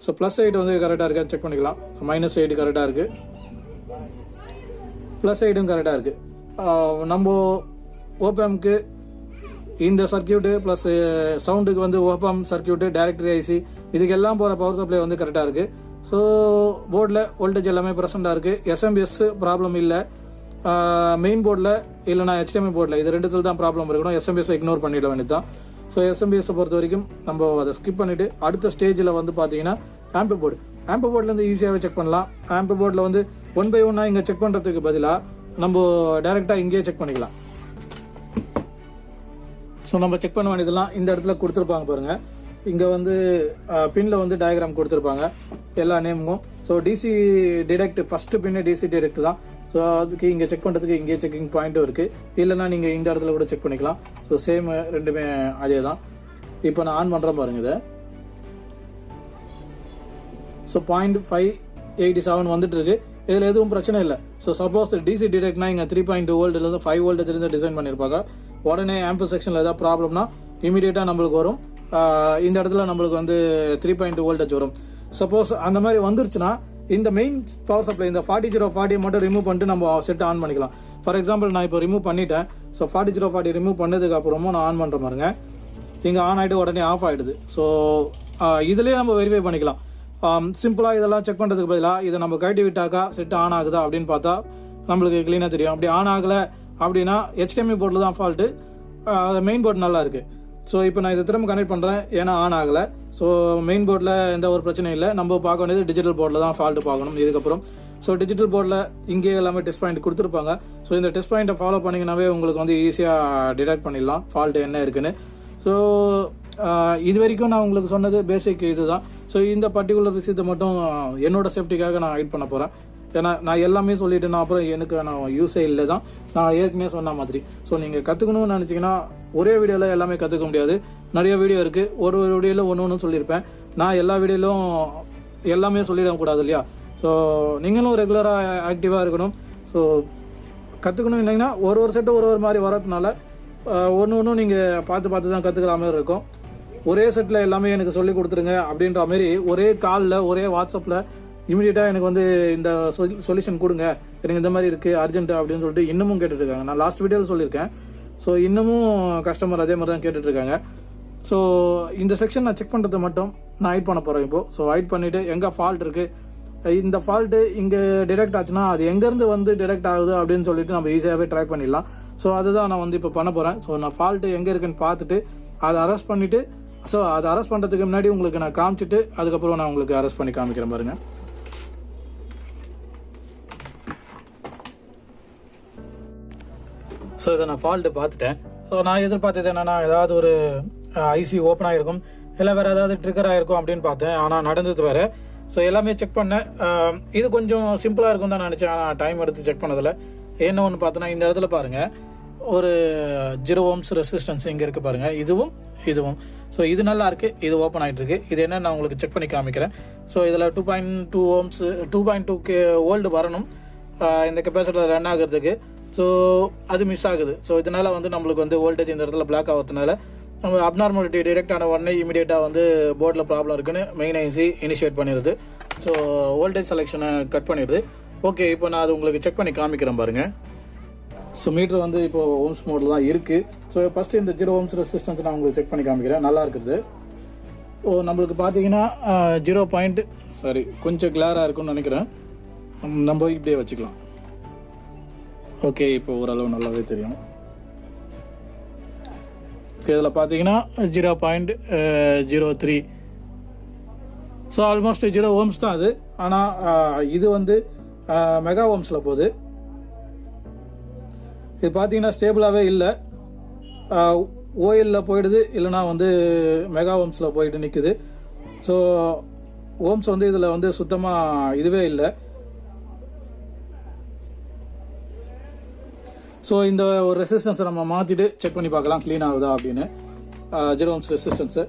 ஸோ +8 வந்து கரெக்டாக இருக்கா செக் பண்ணிக்கலாம். ஸோ -8 கரெக்டாக இருக்குது, +8ம் கரெக்டாக இருக்குது. நம்ம ஓபம்க்கு இந்த சர்க்கியூட்டு ப்ளஸ் சவுண்டுக்கு வந்து ஓபம் சர்க்கியூட்டு, டைரக்டரி ஐசி, இதுக்கெல்லாம் போகிற பவர் சப்ளை வந்து கரெக்டாக இருக்குது. ஸோ போர்டில் வோல்டேஜ் எல்லாமே ப்ரெசென்ட்டாக இருக்குது. எஸ்எம்பிஎஸ் ப்ராப்ளம் இல்லை. மெயின் போர்டில் இல்லைனா HDMI போர்டில் இது ரெண்டுத்தில் தான் ப்ராப்ளம் இருக்கணும். எஸ்எம்பிஎஸ் இக்னோர் பண்ணிட வேண்டியது தான். ஸோ எஸ்எம்பிஎஸை பொறுத்த வரைக்கும் நம்ம அதை ஸ்கிப் பண்ணிவிட்டு அடுத்த ஸ்டேஜில் வந்து பார்த்தீங்கன்னா ஆம்பு போர்ட்லேருந்து ஈஸியாகவே செக் பண்ணலாம். ஆம்பு போர்டில் வந்து 1 by 1 இங்கே செக் பண்ணுறதுக்கு பதிலாக நம்ம டைரெக்டாக இங்கேயே செக் பண்ணிக்கலாம். ஸோ நம்ம செக் பண்ண வேண்டியதெல்லாம் இந்த இடத்துல கொடுத்துருப்பாங்க பாருங்கள். இங்கே வந்து பின்னில் வந்து டயக்ராம் கொடுத்துருப்பாங்க எல்லா நேமும். ஸோ டிசி டிடெக்ட் ஃபஸ்ட்டு பின்னு டிசி டிடெக்ட் தான். ஸோ அதுக்கு இங்கே செக் பண்ணுறதுக்கு இங்கே செக்கிங் பாயிண்ட்டும் இருக்குது. இல்லைனா நீங்கள் இந்த இடத்துல கூட செக் பண்ணிக்கலாம். ஸோ சேம் ரெண்டுமே அதே தான். இப்போ நான் ஆன் பண்ணுறேன் பாருங்கள் இதை. ஸோ 0.587 வந்துட்டு இருக்கு. இதில் எதுவும் பிரச்சனை இல்லை. ஸோ சப்போஸ் டிசி டிடெக்ட்னா இங்கே 3.2 வோல்ட்லேருந்து 5 வோல்டேஜ்லேருந்து டிசைன் பண்ணியிருப்பாங்க. உடனே ஆம்பு செக்ஷனில் ஏதாவது ப்ராப்ளம்னா இமீடியட்டாக நம்மளுக்கு வரும். இந்த இடத்துல நம்மளுக்கு வந்து 3.2 வோல்டேஜ் வரும். சப்போஸ் அந்த மாதிரி வந்துருச்சுன்னா இந்த மெயின் பவர் சப்ளை இந்த 4040 மட்டும் ரிமூவ் பண்ணிட்டு நம்ம செட் ஆன் பண்ணிக்கலாம். ஃபார் எக்ஸாம்பிள் நான் இப்போ ரிமூவ் பண்ணிட்டேன். ஸோ 4040 ரிமூவ் பண்ணதுக்கு அப்புறமும் நான் ஆன் பண்ணுற பாருங்க, இங்கே ஆன் ஆகிட்டு உடனே ஆஃப் ஆகிடுது. ஸோ இதுலேயே நம்ம வெரிஃபை பண்ணிக்கலாம். சிம்பிளாக இதெல்லாம் செக் பண்ணுறதுக்கு பதிலாக இதை நம்ம கழட்டி விட்டாக்கா செட் ஆன் ஆகுதா அப்படின்னு பார்த்தா நம்மளுக்கு க்ளீனாக தெரியும். அப்படி ஆன் ஆகலை அப்படின்னா HDMI போர்டில் தான் ஃபால்ட்டு, மெயின் போர்டு நல்லா இருக்குது. ஸோ இப்போ நான் இதை திரும்ப கனெக்ட் பண்ணுறேன், ஏன்னா ஆன் ஆகலை. ஸோ மெயின் போர்டில் எந்த ஒரு பிரச்சனையும் இல்லை. நம்ம பார்க்க வேண்டியது டிஜிட்டல் போர்டில் தான் ஃபால்ட்டு பார்க்கணும் இதுக்கப்புறம். ஸோ டிஜிட்டல் போர்டில் இங்கே எல்லாமே டெஸ்ட் பாயிண்ட் கொடுத்துருப்பாங்க. ஸோ இந்த டெஸ்ட் பாயிண்ட்டை ஃபாலோ பண்ணிங்கனாவே உங்களுக்கு வந்து ஈஸியாக டிடெக்ட் பண்ணிடலாம் ஃபால்ட்டு என்ன இருக்குன்னு. ஸோ இது வரைக்கும் நான் உங்களுக்கு சொன்னது பேசிக் இது தான். ஸோ இந்த பர்டிகுலர் விஷயத்தை மட்டும் என்னோட சேஃப்டிக்காக நான் ஹைட் பண்ண போகிறேன். ஏன்னா நான் எல்லாமே சொல்லிட்டேன்னா அப்புறம் எனக்கு நான் யூஸே இல்லை தான், நான் ஏற்கனவே சொன்ன மாதிரி. ஸோ நீங்கள் கற்றுக்கணும்னு நினச்சிங்கன்னா ஒரே வீடியோவில் எல்லாமே கற்றுக்க முடியாது. நிறைய வீடியோ இருக்குது. ஒரு வீடியோவில் ஒன்று சொல்லியிருப்பேன். நான் எல்லா வீடியோவிலும் எல்லாமே சொல்லிடக்கூடாது இல்லையா. ஸோ நீங்களும் ரெகுலராக ஆக்டிவாக இருக்கணும். ஸோ கற்றுக்கணும் இல்லைங்கன்னா ஒரு செட்டு ஒரு மாதிரி வரதுனால ஒன்று நீங்கள் பார்த்து தான் கற்றுக்கிற மாதிரி இருக்கும். ஒரே செட்டில் எல்லாமே எனக்கு சொல்லி கொடுத்துருங்க அப்படின்ற மாதிரி ஒரே காலில் ஒரே வாட்ஸ்அப்பில் இமீடியட்டாக எனக்கு வந்து இந்த சொல்யூஷன் கொடுங்க, எனக்கு இந்த மாதிரி இருக்குது அர்ஜென்ட்டு அப்படின்னு சொல்லிட்டு இன்னமும் கேட்டுட்ருக்காங்க. நான் லாஸ்ட் வீடியோவில் சொல்லியிருக்கேன். ஸோ இன்னமும் கஸ்டமர் அதே மாதிரி தான் கேட்டுட்ருக்காங்க. ஸோ இந்த செக்ஷன் நான் செக் பண்ணுறது மட்டும் நான் ஹைட் பண்ண போகிறேன் இப்போது. ஸோ ஹைட் பண்ணிவிட்டு எங்கே ஃபால்ட் இருக்குது, இந்த ஃபால்ட்டு இங்கே டிடெக்ட் ஆச்சுன்னா அது எங்கேருந்து வந்து டிடெக்ட் ஆகுது அப்படின்னு சொல்லிட்டு நம்ம ஈஸியாகவே ட்ராக் பண்ணிடலாம். ஸோ அதுதான் நான் வந்து இப்போ பண்ண போகிறேன். ஸோ நான் ஃபால்ட்டு எங்கே இருக்குன்னு பார்த்துட்டு அதை அரெஸ்ட் பண்ணிவிட்டு, ஸோ அதை அரெஸ்ட் பண்ணுறதுக்கு முன்னாடி உங்களுக்கு நான் காமிச்சிட்டு அதுக்கப்புறம் நான் உங்களுக்கு அரெஸ்ட் பண்ணி காமிக்கிறேன் பாருங்க. ஸோ இதை நான் ஃபால்ட்டு பார்த்துட்டேன். ஸோ நான் எதிர்பார்த்தது என்னென்னா ஏதாவது ஒரு ஐசி ஓப்பன் ஆகிருக்கும், இல்லை வேறு ஏதாவது ட்ரிகர் ஆகிருக்கும் அப்படின்னு பார்த்தேன். ஆனால் நடந்தது வேறு. ஸோ எல்லாமே செக் பண்ணேன். இது கொஞ்சம் சிம்பிளாக இருக்கும் தான் நினச்சேன். ஆனால் டைம் எடுத்து செக் பண்ணதில் என்ன ஒன்று பார்த்தோன்னா இந்த இடத்துல பாருங்கள், ஒரு 0 ohms ரெசிஸ்டன்ஸ் இங்கே இருக்குது பாருங்கள், இதுவும். ஸோ இது நல்லா இருக்குது, இது ஓப்பன் ஆகிட்டு இருக்கு. இது என்ன நான் உங்களுக்கு செக் பண்ணி காமிக்கிறேன். ஸோ இதில் 2.2 ohms 2.2 வோல்ட் வரணும் இந்த கெப்பாசிட்டர் ரன் ஆகிறதுக்கு. ஸோ அது மிஸ் ஆகுது. ஸோ இதனால் வந்து நம்மளுக்கு வந்து வோல்டேஜ் இந்த இடத்துல பிளாக் ஆகிறதுனால நம்ம அப்நார்மாலிட்டி டிடெக்ட் ஆன உடனே இமீடியட்டாக வந்து போர்டில் ப்ராப்ளம் இருக்குன்னு மெயின் ஐசி இனிஷியேட் பண்ணிடுது. ஸோ வோல்டேஜ் செலெக்ஷனை கட் பண்ணிடுது. ஓகே, இப்போ நான் அது உங்களுக்கு செக் பண்ணி காமிக்கிறேன் பாருங்கள். ஸோ மீட்டர் வந்து இப்போ ஓம்ஸ் மோடில் தான் இருக்குது. ஸோ ஃபஸ்ட்டு இந்த 0 ohms ரெசிஸ்டன்ஸ் நான் உங்களுக்கு செக் பண்ணி காமிக்கிறேன். நல்லா இருக்குது. நம்மளுக்கு பார்த்தீங்கன்னா 0. கொஞ்சம் கிளாராக இருக்கும்னு நினைக்கிறேன். நம்ம இப்படியே வச்சுக்கலாம். ஓகே, இப்போ ஓரளவு நல்லாவே தெரியும். ஓகே, இதில் பார்த்தீங்கன்னா 0.03. ஸோ ஆல்மோஸ்ட் 0 ohms தான் அது. ஆனால் இது வந்து மெகா ஓம்ஸில் போகுது. இது பார்த்தீங்கன்னா ஸ்டேபிளாகவே இல்லை. ஓஎல்ல போயிடுது, இல்லைனா வந்து மெகா ஓம்ஸில் போயிட்டு நிற்குது. ஸோ ஓம்ஸ் வந்து இதில் வந்து சுத்தமாக இதுவே இல்லை. ஸோ இந்த ஒரு ரெசிஸ்டன்ஸை நம்ம மாற்றிட்டு செக் பண்ணி பார்க்கலாம் க்ளீன் ஆகுதா அப்படின்னு. 0 ohms ரெசிஸ்டன்ஸு.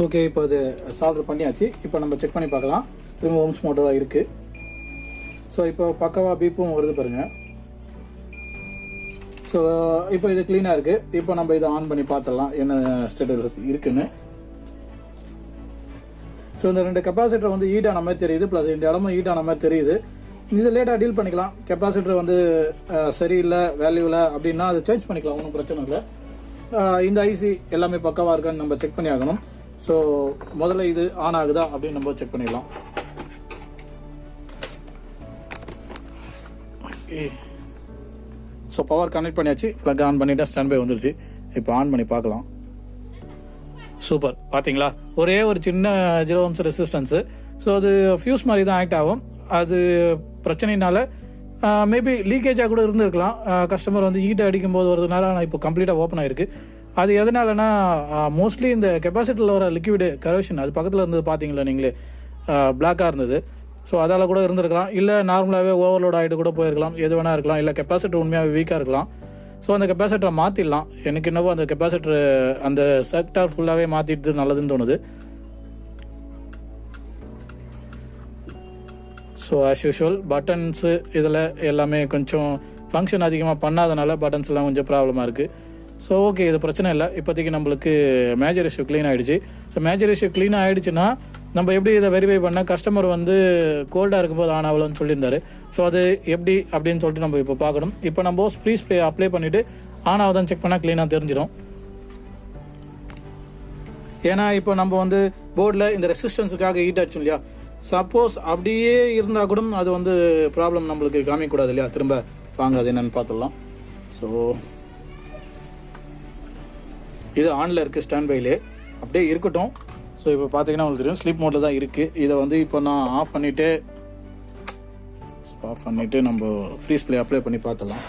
ஓகே, இப்போ அது சால்டர் பண்ணியாச்சு. இப்போ நம்ம செக் பண்ணி பார்க்கலாம். திரும்ப ஓம்ஸ் மோட்டராக இருக்குது. ஸோ இப்போ பக்கவா பீப்பும் வருது பாருங்கள். ஸோ இப்போ இது க்ளீனாக இருக்குது. இப்போ நம்ம இதை ஆன் பண்ணி பார்த்துடலாம் என்ன ஸ்டேட்டஸ் இருக்குன்னு. ஸோ இந்த 2 கெப்பாசிட்டர் வந்து ஹீட் ஆன மாதிரி தெரியுது, ப்ளஸ் இந்த இடமும் ஹீட் ஆன மாதிரி தெரியுது. இது லேட்டாக டீல் பண்ணிக்கலாம். கெப்பாசிட்டர் வந்து சரியில்லை, வேல்யூ இல்லை அப்படின்னா அது சேஞ்ச் பண்ணிக்கலாம், ஒன்றும் பிரச்சனை இல்லை. இந்த ஐசி எல்லாமே பக்கவாக இருக்கான்னு நம்ம செக் பண்ணி ஆகணும். ஸோ முதல்ல இது ஆன் ஆகுதா அப்படின்னு நம்ம செக் பண்ணிடலாம். ஓகே, ஸோ பவர் கனெக்ட் பண்ணியாச்சு. ஃப்ளக் ஆன் பண்ணிவிட்டு ஸ்டாண்ட் பை வந்துருச்சு. இப்போ ஆன் பண்ணி பார்க்கலாம். சூப்பர், பார்த்தீங்களா? ஒரே ஒரு சின்ன 0 ohms ரெசிஸ்டன்ஸு. ஸோ அது ஃபியூஸ் மாதிரி தான் ஆக்ட் ஆகும். அது பிரச்சனைனால மேபி லீக்கேஜாக கூட இருந்திருக்கலாம். கஸ்டமர் வந்து ஹீட் அடிக்கும் போது வரதுனால ஆனால் இப்போ கம்ப்ளீட்டாக ஓப்பன் ஆகிருக்கு. அது எதனாலனா மோஸ்ட்லி இந்த கெப்பாசிட்டியில் வர லிக்விடு கரோஷன் அது பக்கத்தில் இருந்தது பார்த்தீங்களா நீங்களே, பிளாக்காக இருந்தது. ஸோ அதால் கூட இருந்திருக்கலாம். இல்லை நார்மலாகவே ஓவர்லோட் ஆகிட்டு கூட போயிருக்கலாம். எது வேணா இருக்கலாம். இல்லை கெப்பாசிட்டர் உண்மையாகவே வீக்காக இருக்கலாம். ஸோ அந்த கெப்பாசிட்டரை மாற்றிடலாம். எனக்கு என்னவோ அந்த கெப்பாசிட்டர் அந்த செக்டார் ஃபுல்லாகவே மாற்றிட்டு நல்லதுன்னு தோணுது. ஸோ ஆஸ் யூஷுவல் பட்டன்ஸு இதில் எல்லாமே கொஞ்சம் ஃபங்க்ஷன் அதிகமாக பண்ணாதனால பட்டன்ஸ்லாம் கொஞ்சம் ப்ராப்ளமாக இருக்குது. ஸோ ஓகே, இது பிரச்சனை இல்லை. இப்போதைக்கு நம்மளுக்கு மேஜர் இஷ்யூ க்ளீன் ஆகிடுச்சு. ஸோ மேஜர் இஷ்யூ க்ளீன் ஆகிடுச்சுன்னா நம்ம எப்படி இதை வெரிஃபை பண்ணால் கஸ்டமர் வந்து கோல்டாக இருக்கும்போது ஆன் ஆகலன்னு சொல்லியிருந்தாரு. ஸோ அது எப்படி அப்படின்னு சொல்லிட்டு நம்ம இப்போ பார்க்கணும். இப்போ நம்ம ஃப்ரீ ஸ்ப்ரே அப்ளை பண்ணிவிட்டு ஆன் ஆகுதான்னு செக் பண்ணால் க்ளீனாக தெரிஞ்சிடும். ஏன்னா இப்போ நம்ம வந்து போர்டில் இந்த ரெசிஸ்டன்ஸுக்காக ஹீட் ஆச்சு இல்லையா, சப்போஸ் அப்படியே இருந்தால் கூட அது வந்து ப்ராப்ளம் நம்மளுக்கு காமிக்கக்கூடாது இல்லையா. திரும்ப வாங்க அது என்னென்னு பார்த்துடலாம். ஸோ இது ஆனில் இருக்குது, ஸ்டாண்ட் பைலே அப்படியே இருக்கட்டும். ஸோ இப்போ பார்த்தீங்கன்னா உங்களுக்கு தெரியும் ஸ்லீப் மோடில் தான் இருக்குது. இதை வந்து இப்போ நான் ஆஃப் பண்ணிவிட்டு நம்ம ஃப்ரீ ஸ்ப்ரே அப்ளை பண்ணி பார்த்துடலாம்.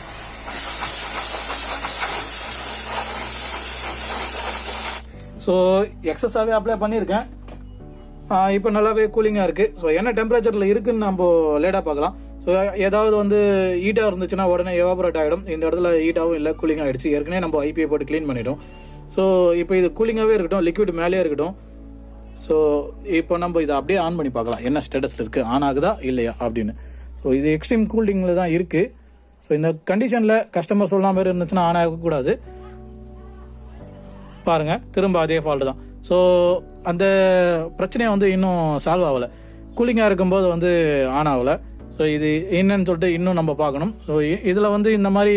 ஸோ எக்ஸஸாகவே அப்ளை பண்ணியிருக்கேன். இப்போ நல்லாவே கூலிங்காக இருக்குது. ஸோ என்ன டெம்பரேச்சரில் இருக்குதுன்னு நம்ம லேட்டாக பார்க்கலாம். ஸோ ஏதாவது வந்து ஹீட்டாக இருந்துச்சுன்னா உடனே எவாபரேட் ஆகிடும். இந்த இடத்துல ஹீட்டாகவும் இல்லை, கூலிங் ஆகிடுச்சு. ஏற்கனவே நம்ம ஐபிஐ போட்டு க்ளீன் பண்ணிட்டோம். ஸோ இப்போ இது கூலிங்காகவே இருக்கட்டும், லிக்விட் மேலேயே இருக்கட்டும். ஸோ இப்போ நம்ம இதை அப்படியே ஆன் பண்ணி பார்க்கலாம் என்ன ஸ்டேட்டஸில் இருக்குது, ஆன் ஆகுதா இல்லையா அப்படின்னு. ஸோ இது எக்ஸ்ட்ரீம் கூலிங்கில் தான் இருக்குது. ஸோ இந்த கண்டிஷனில் கஸ்டமர் சொல்லாம மாதிரி இருந்துச்சுன்னா ஆன் ஆகக்கூடாது. பாருங்கள், திரும்ப அதே ஃபால்ட்டு தான். ஸோ அந்த பிரச்சனையை வந்து இன்னும் சால்வ் ஆகலை. கூலிங்காக இருக்கும்போது வந்து ஆன் ஆகலை. ஸோ இது என்னன்னு சொல்லிட்டு இன்னும் நம்ம பார்க்கணும். ஸோ இதில் வந்து இந்த மாதிரி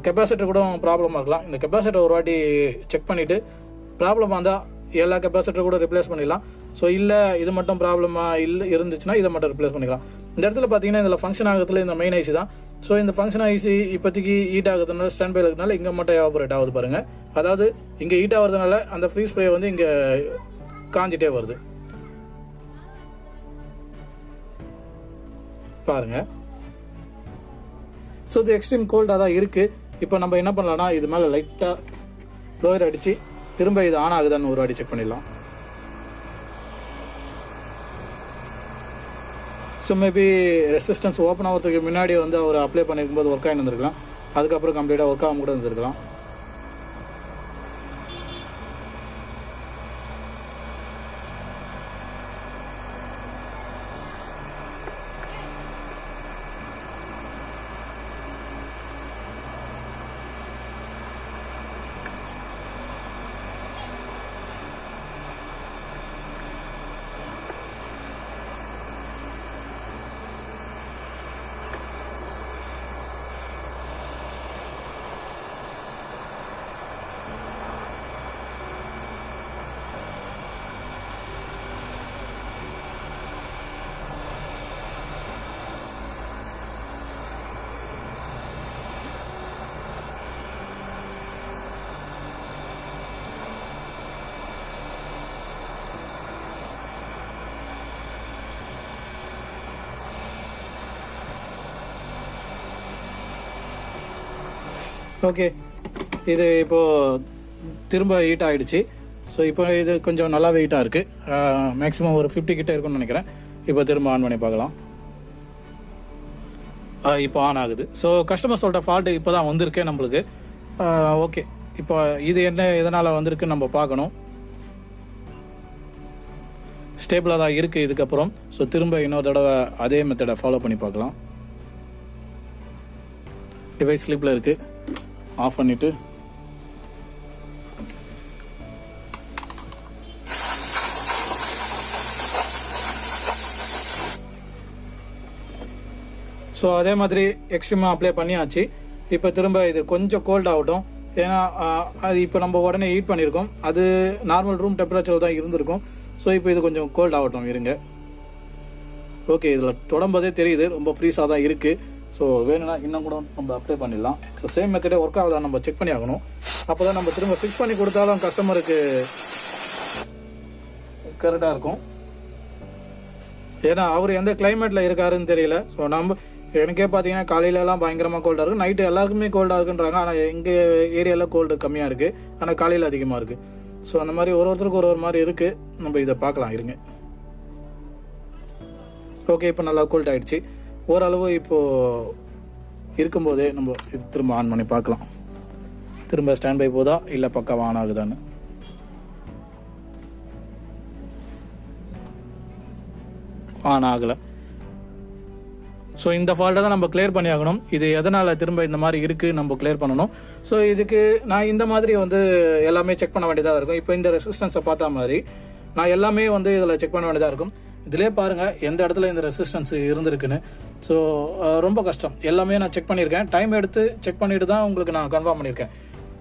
கெப்பாசிட்டர் கூட ப்ராப்ளமாக இருக்கலாம். இந்த கெப்பாசிட்டர் ஒரு வாட்டி செக் பண்ணிவிட்டு ப்ராப்ளமாக இருந்தால் எல்லா கெப்பாசிட்டர் கூட ரிப்ளேஸ் பண்ணிடலாம். ஸோ இல்லை இது மட்டும் ப்ராப்ளமாக இல்லை இருந்துச்சுன்னா இதை மட்டும் ரிப்ளேஸ் பண்ணிக்கலாம். இந்த இடத்துல பார்த்தீங்கன்னா இதில் ஃபங்க்ஷன் ஆகிறதுல இந்த மெயின் ஐசி தான். ஸோ இந்த ஃபங்க்ஷன் ஐசி இப்போதைக்கு ஹீட் ஆகுறதுனால ஸ்டாண்ட் பை இருக்கிறதுனால இங்கே மட்டும் எவாபரேட் ஆகுது பாருங்கள். அதாவது இங்கே ஹீட் ஆகிறதுனால அந்த ஃப்ரீ ஸ்ப்ரே வந்து இங்கே காஞ்சிட்டே வருது பாருங்கள். ஸோ இது எக்ஸ்ட்ரீம் கோல்டாக தான் இருக்குது. இப்போ நம்ம என்ன பண்ணலாம்னா இது மேலே லைட்டாக ப்ளோயர் அடித்து திரும்ப இது ஆன் ஆகுதான்னு ஒரு வாட்டி செக் பண்ணிடலாம். ஸோ மேபி ரெசிஸ்டன்ஸ் ஓப்பன் ஆகிறதுக்கு முன்னாடி வந்து அவர் அப்ளை பண்ணியிருக்கும்போது ஒர்க் ஆகி இருந்திருக்கலாம். அதுக்கப்புறம் கம்ப்ளீட்டாக ஒர்க் ஆகாம கூட இருந்திருக்கலாம். ஓகே, இது இப்போது திரும்ப ஹீட் ஆகிடுச்சு. ஸோ இப்போ இது கொஞ்சம் நல்லாவே ஹீட்டாக இருக்குது. மேக்ஸிமம் ஒரு 50 கிட்ட இருக்குன்னு நினைக்கிறேன். இப்போ திரும்ப ஆன் பண்ணி பார்க்கலாம். இப்போ ஆன் ஆகுது. ஸோ கஸ்டமர் சொல்கிற ஃபால்ட்டு இப்போ தான் வந்திருக்கேன் நம்மளுக்கு. ஓகே, இப்போ இது என்ன எதனால் வந்திருக்குன்னு நம்ம பார்க்கணும். ஸ்டேபிளாக தான் இருக்குது இதுக்கப்புறம். ஸோ திரும்ப இன்னொரு தடவை அதே மெத்தடை ஃபாலோ பண்ணி பார்க்கலாம். டிவைஸ் ஸ்லீப்பில் இருக்குது, ஆஃப் பண்ணிவிட்டு ஸோ அதே மாதிரி எக்ஸ்ட்ரீமாக அப்ளை பண்ணியாச்சு. இப்போ திரும்ப இது கொஞ்சம் கோல்ட் ஆகட்டும். ஏன்னா அது இப்போ நம்ம உடனே ஹீட் பண்ணியிருக்கோம், அது நார்மல் ரூம் டெம்பரேச்சர் தான் இருந்திருக்கும். ஸோ இப்போ இது கொஞ்சம் கோல்ட் ஆகட்டும் இருங்க. ஓகே, இதில் தொடம்போதே தெரியுது ரொம்ப ஃப்ரீஸாக தான் இருக்குது. ஸோ வேணும்னா இன்னும் கூட நம்ம அப்ளை பண்ணிடலாம். ஸோ சேம் மெத்தடே ஒர்க் ஆகுதா நம்ம செக் பண்ணி ஆகணும். அப்போ தான் நம்ம திரும்ப ஃபிக்ஸ் பண்ணி கொடுத்தாலும் கஸ்டமருக்கு கரெக்டாக இருக்கும். ஏன்னா அவர் எந்த கிளைமேட்டில் இருக்காருன்னு தெரியல. ஸோ நம்ம எனக்கே பார்த்தீங்கன்னா காலையிலலாம் பயங்கரமாக கோல்டாக இருக்குது, நைட்டு எல்லாருக்குமே கோல்டாக இருக்குன்றாங்க. ஆனால் எங்கள் ஏரியாவில் கோல்டு கம்மியாக இருக்குது, ஆனால் காலையில் அதிகமாக இருக்குது. ஸோ அந்த மாதிரி ஒருத்தருக்கு ஒரு மாதிரி இருக்குது. நம்ம இதை பார்க்கலாம் இருங்க. ஓகே, இப்போ நல்லா கோல்ட் ஆகிடுச்சு ஓரளவு. இப்போது இருக்கும்போதே நம்ம இது திரும்ப ஆன் பண்ணி பார்க்கலாம். திரும்ப ஸ்டாண்ட் பை போதா இல்லை பக்காவாக ஆன் ஆகுதான்னு. ஆன் ஆகலை. ஸோ இந்த ஃபால்ட்டை தான் நம்ம கிளியர் பண்ணி ஆகணும். இது எதனால் திரும்ப இந்த மாதிரி இருக்குது நம்ம கிளியர் பண்ணணும். ஸோ இதுக்கு நான் இந்த மாதிரி வந்து எல்லாமே செக் பண்ண வேண்டியதாக இருக்கும். இப்போ இந்த ரெசிஸ்டன்ஸை பார்த்தா மாதிரி நான் எல்லாமே வந்து இதில் செக் பண்ண வேண்டியதாக இருக்கும். இதிலே பாருங்கள் எந்த இடத்துல இந்த ரெசிஸ்டன்ஸ் இருந்திருக்குன்னு. ஸோ ரொம்ப கஷ்டம். எல்லாமே நான் செக் பண்ணியிருக்கேன், டைம் எடுத்து செக் பண்ணிட்டு தான் உங்களுக்கு நான் கன்ஃபார்ம் பண்ணியிருக்கேன்.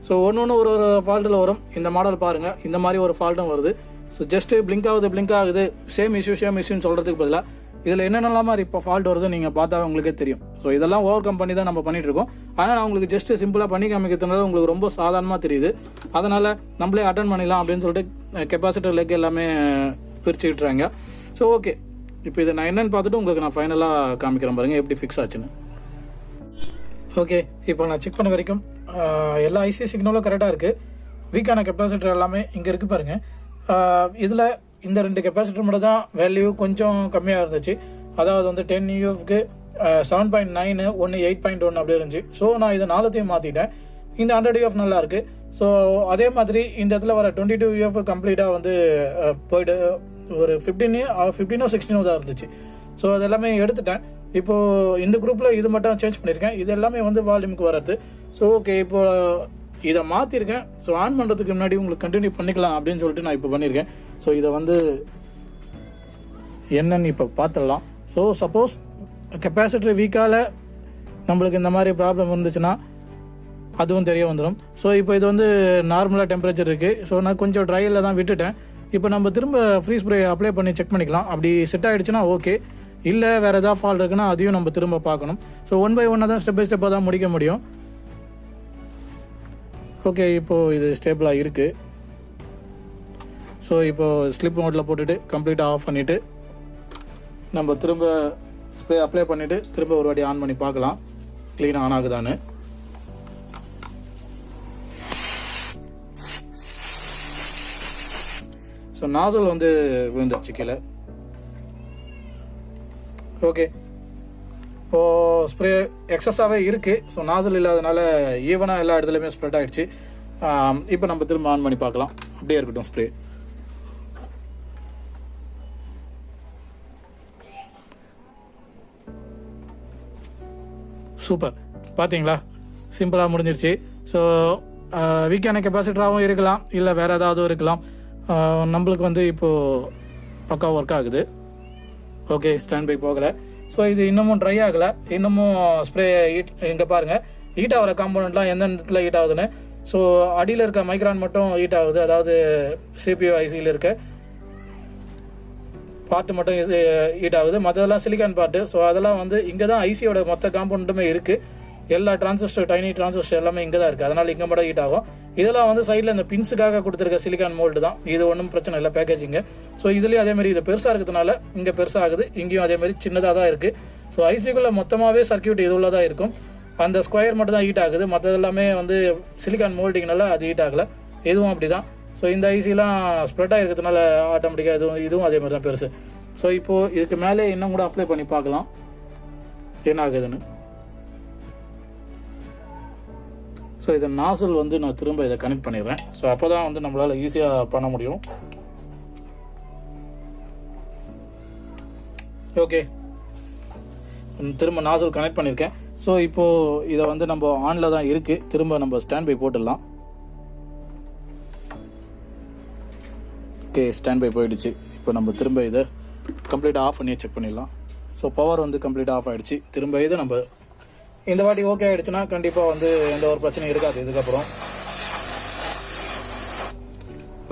ஸோ ஒன்று ஒரு ஃபால்ட்டில் வரும். இந்த மாடல் பாருங்கள், இந்த மாதிரி ஒரு ஃபால்ட்டும் வருது. ஸோ ஜஸ்ட்டு பிளிங்க் ஆகுது சேம் இஷ்யூன்னு சொல்கிறதுக்கு பதிலாக இதில் என்னென்னலாம் மாதிரி இப்போ ஃபால்ட் வருது நீங்கள் பார்த்தா உங்களுக்கே தெரியும். ஸோ இதெல்லாம் ஓவர் கம் பண்ணி தான் நம்ம பண்ணிட்டு இருக்கோம். ஆனால் நான் உங்களுக்கு ஜஸ்ட்டு சிம்பிளாக பண்ணி காமிக்கிறதுனால உங்களுக்கு ரொம்ப சாதாரணமாக தெரியுது. அதனால் நம்மளே அட்டன் பண்ணிடலாம் அப்படின்னு சொல்லிட்டு கெப்பாசிட்டர் லெக் எல்லாமே பிரிச்சுக்கிட்டுறாங்க. ஸோ ஓகே, இப்போ இதை நான் என்னென்னு பார்த்துட்டு உங்களுக்கு நான் ஃபைனலாக காமிக்கிறேன் பாருங்கள் எப்படி ஃபிக்ஸ் ஆச்சுன்னு. ஓகே, இப்போ நான் செக் பண்ண வரைக்கும் எல்லா ஐசி சிக்னலும் கரெக்டாக இருக்குது. வீக்கான கெப்பாசிட்டர் எல்லாமே இங்கே இருக்குது பாருங்கள். இதில் இந்த 2 கெப்பாசிட்டர் மட்டும் தான் வேல்யூ கொஞ்சம் கம்மியாக இருந்துச்சு. அதாவது வந்து 10 UFக்கு 7.9 ஒன்று 8.1 அப்படி இருந்துச்சு. ஸோ நான் இதை 4த்தையும் மாற்றிட்டேன். இந்த 100 UF நல்லா இருக்குது. ஸோ அதே மாதிரி இந்த இடத்துல வர 22 UF கம்ப்ளீட்டாக வந்து போய்ட்டு ஒரு 15 16 தான் இருந்துச்சு. ஸோ அதெல்லாமே எடுத்துட்டேன். இப்போது இந்த குரூப்பில் இது மட்டும் சேஞ்ச் பண்ணியிருக்கேன். இது எல்லாமே வந்து வால்யூமுக்கு வர்றது. ஸோ ஓகே, இப்போ இதை மாற்றிருக்கேன். ஸோ ஆன் பண்ணுறதுக்கு முன்னாடி உங்களுக்கு கண்டினியூ பண்ணிக்கலாம் அப்படின்னு சொல்லிட்டு நான் இப்போ பண்ணியிருக்கேன். ஸோ இதை வந்து என்னன்னு இப்போ பார்த்துடலாம். ஸோ சப்போஸ் கெப்பாசிட்டர் வீக்கால் நம்மளுக்கு இந்த மாதிரி ப்ராப்ளம் இருந்துச்சுன்னா அதுவும் தெரிய வந்துடும். ஸோ இப்போ இது வந்து நார்மலாக டெம்பரேச்சர் இருக்குது. ஸோ நான் கொஞ்சம் ட்ரையில் தான் விட்டுட்டேன். இப்போ நம்ம திரும்ப ஃப்ரீ ஸ்ப்ரே அப்ளை பண்ணி செக் பண்ணிக்கலாம். அப்படி செட் ஆகிடுச்சுன்னா ஓகே, இல்லை வேறு எதாவது ஃபால்ட் இருக்குன்னா அதையும் நம்ம திரும்ப பார்க்கணும். ஸோ 1 by 1 தான் ஸ்டெப் பை ஸ்டெப்பாக தான் முடிக்க முடியும். ஓகே, இப்போது இது ஸ்டேபிளாக இருக்குது. ஸோ இப்போது ஸ்லிப் மோட்டில் போட்டுட்டு கம்ப்ளீட்டாக ஆஃப் பண்ணிவிட்டு நம்ம திரும்ப ஸ்ப்ரே அப்ளை பண்ணிவிட்டு திரும்ப ஒரு வாட்டி ஆன் பண்ணி பார்க்கலாம் க்ளீனாக ஆன் ஆகுதான்னு. ஸோ நாசல் வந்து விழுந்துருச்சு கீழே. ஓகே, இப்போது ஸ்ப்ரே எக்ஸஸாகவே இருக்குது. ஸோ நாசல் இல்லாதனால ஈவனாக எல்லா இடத்துலையுமே ஸ்ப்ரெட் ஆகிடுச்சு. இப்போ நம்ம திரும்ப ஆன் பண்ணி பார்க்கலாம். அப்படியே இருக்கட்டும் ஸ்ப்ரே. சூப்பர், பார்த்தீங்களா, சிம்பிளாக முடிஞ்சிருச்சு. ஸோ வீக்கான கெப்பாசிட்டராகவும் இருக்கலாம், இல்லை வேறு ஏதாவது இருக்கலாம். நம்மளுக்கு வந்து இப்போது பக்கா ஒர்க் ஆகுது. ஓகே, ஸ்டாண்ட் பை போகலை. ஸோ இது இன்னமும் ட்ரை ஆகலை, இன்னமும் ஸ்ப்ரே ஹீட். இங்கே பாருங்கள், ஹீட் ஆகிற காம்போனண்ட்லாம் எந்த இடத்துல ஹீட் ஆகுதுன்னு. ஸோ அடியில் இருக்க மைக்ரான் மட்டும் ஹீட் ஆகுது, அதாவது CPU ஐசியில் இருக்க பார்ட்டு மட்டும் ஹீட் ஆகுது, மற்றதெல்லாம் சிலிக்கான் பார்ட்டு. ஸோ அதெல்லாம் வந்து இங்கே தான் ஐசியோட மொத்த காம்போனண்ட்டுமே இருக்குது. எல்லா டிரான்சிஸ்டர், டைனி டிரான்சிஸ்டர் எல்லாமே இங்கே தான் இருக்குது. அதனால் இங்கே மட்டும் ஹீட் ஆகும். இதெல்லாம் வந்து சைடில் இந்த பின்ஸுக்காக கொடுத்துருக்க சிலிக்கான் மோல்டு தான். இது ஒன்றும் பிரச்சனை இல்லை, பேக்கேஜிங்கு. ஸோ இதுலேயும் அதேமாதிரி இது பெருசாக இருக்கிறதுனால இங்கே பெருசாகுது, இங்கேயும் அதேமாதிரி சின்னதாக தான் இருக்குது. ஸோ ஐசிக்குள்ளே மொத்தமாகவே சர்க்கியூட் இது உள்ள தான் இருக்கும். அந்த ஸ்கொயர் மட்டும் தான் ஹீட் ஆகுது, மற்றது எல்லாமே வந்து சிலிக்கான் மோல்டிங்னால அது ஹீட் ஆகலை. இதுவும் அப்படி தான். ஸோ இந்த ஐசிலாம் ஸ்ப்ரெட் ஆகிருக்கிறதுனால ஆட்டோமேட்டிக்காக இதுவும் அதே மாதிரி தான் பெருசு. ஸோ இப்போது இதுக்கு மேலே இன்னும் கூட அப்ளை பண்ணி பார்க்கலாம் என்ன ஆகுதுன்னு. ஸோ இதை நாசல் வந்து நான் திரும்ப இதை கனெக்ட் பண்ணிடுறேன். ஸோ அப்போ தான் வந்து நம்மளால் ஈஸியாக பண்ண முடியும். ஓகே, திரும்ப நாசல் கனெக்ட் பண்ணியிருக்கேன். ஸோ இப்போது இதை வந்து நம்ம ஆனில் தான் இருக்குது. திரும்ப நம்ம ஸ்டாண்ட் பை போட்டுடலாம். ஓகே, ஸ்டாண்ட் பை போயிடுச்சு. இப்போ நம்ம திரும்ப இதை கம்ப்ளீட்டாக ஆஃப் பண்ணி செக் பண்ணிடலாம். ஸோ பவர் வந்து கம்ப்ளீட்டாக ஆஃப் ஆகிடுச்சு. திரும்ப இது நம்ம இந்த வாட்டி ஓகே ஆகிடுச்சுன்னா கண்டிப்பாக வந்து எந்த ஒரு பிரச்சனையும் இருக்காது இதுக்கப்புறம்.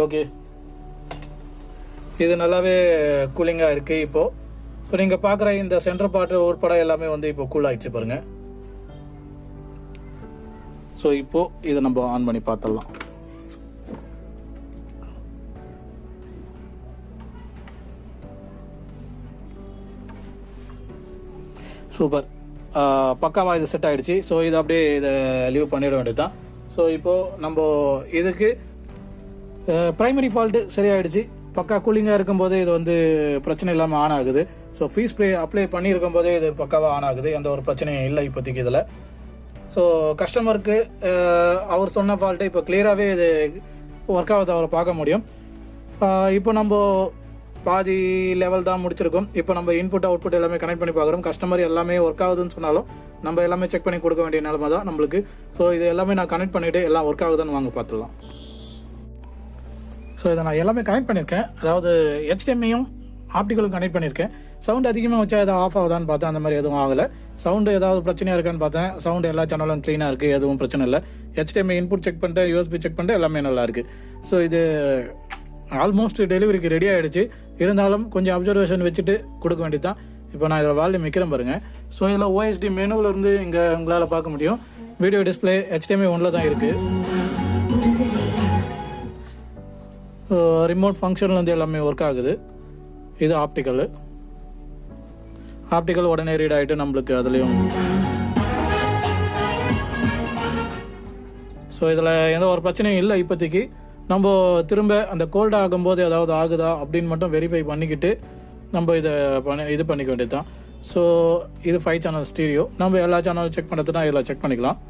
ஓகே, இது நல்லாவே கூலிங்காக இருக்குது இப்போது. ஸோ நீங்கள் பார்க்குற இந்த சென்டர் பார்ட்டு உட்பட எல்லாமே வந்து இப்போ கூல் ஆகிடுச்சு பாருங்கள். ஸோ இப்போது இதை நம்ம ஆன் பண்ணி பார்த்துடலாம். சூப்பர், பக்காவாக இது செட் ஆகிடுச்சு. ஸோ இது அப்படியே இதை லீவ் பண்ணிட வேண்டியது தான். ஸோ இப்போது நம்ம இதுக்கு ப்ரைமரி ஃபால்ட்டு சரியாயிடுச்சு. பக்கா கூலிங்காக இருக்கும்போது இது வந்து பிரச்சனை இல்லாமல் ஆன் ஆகுது. ஸோ ஃப்ரீஸ் ஸ்ப்ரே அப்ளை பண்ணியிருக்கும் போதே இது பக்காவாக ஆன் ஆகுது. எந்த ஒரு பிரச்சனையும் இல்லை இப்போதைக்கு இதில். ஸோ கஸ்டமருக்கு அவர் சொன்ன ஃபால்ட்டு இப்போ கிளியராகவே இது ஒர்க் ஆகுது அவரை பார்க்க முடியும். இப்போ நம்ம பாதி லெவல் தான் முடிச்சிருக்கோம். இப்போ நம்ம இன்புட் அவுட்புட் எல்லாமே கனெக்ட் பண்ணி பார்க்குறோம். கஸ்டமர் எல்லாமே ஒர்க் ஆகுதுன்னு சொன்னாலும் நம்ம எல்லாமே செக் பண்ணி கொடுக்க வேண்டிய நிலைமை தான் நம்மளுக்கு. ஸோ இது எல்லாமே நான் கனெக்ட் பண்ணிவிட்டு எல்லாம் ஒர்க் ஆகுதுன்னு வாங்க பார்த்துடலாம். ஸோ இதை நான் எல்லாமே கனெக்ட் பண்ணியிருக்கேன். அதாவது HDMI-யும் ஆப்டிக்கலும் கனெக்ட் பண்ணியிருக்கேன். சவுண்ட் அதிகமாக வச்சா எதாவது ஆஃப் ஆகுதான்னு பார்த்தேன். அந்த மாதிரி எதுவும் ஆகலை. சவுண்டு ஏதாவது பிரச்சனையாக இருக்கான்னு பார்த்தேன். சவுண்டு எல்லா சேனலும் க்ளீனாக இருக்குது, எதுவும் பிரச்சனை இல்லை. HDMI இன்புட் செக் பண்ணிட்டு USB செக் பண்ணிட்டு எல்லாமே நல்லா இருக்குது. ஸோ இது ஆல்மோஸ்ட் டெலிவரிக்கு ரெடி ஆகிடுச்சு. இருந்தாலும் கொஞ்சம் அப்சர்வேஷன் வச்சுட்டு கொடுக்க வேண்டியது தான். இப்போ நான் இதில் வால்யூம் வைக்கிறேன் பாருங்கள். ஸோ இதில் OSD மெனுவிலேருந்து இங்கே உங்களால் பார்க்க முடியும். வீடியோ டிஸ்பிளே HDMI 1 தான் இருக்குது. ரிமோட் ஃபங்க்ஷன்லேருந்து எல்லாமே ஒர்க் ஆகுது. இது ஆப்டிக்கல் உடனே ரீட் ஆகிட்டு நம்மளுக்கு அதுலேயும். ஸோ இதில் எந்த ஒரு பிரச்சனையும் இல்லை இப்போதைக்கு. நம்ம திரும்ப அந்த கோல்டு ஆகும்போது ஏதாவது ஆகுதா அப்படின்னு மட்டும் வெரிஃபை பண்ணிக்கிட்டு நம்ம இது பண்ணிக்க வேண்டியது தான். ஸோ இது 5 சேனல் ஸ்டீரியோ. நம்ம எல்லா சேனலும் செக் பண்ணுறதுனா இதில் செக் பண்ணிக்கலாம்.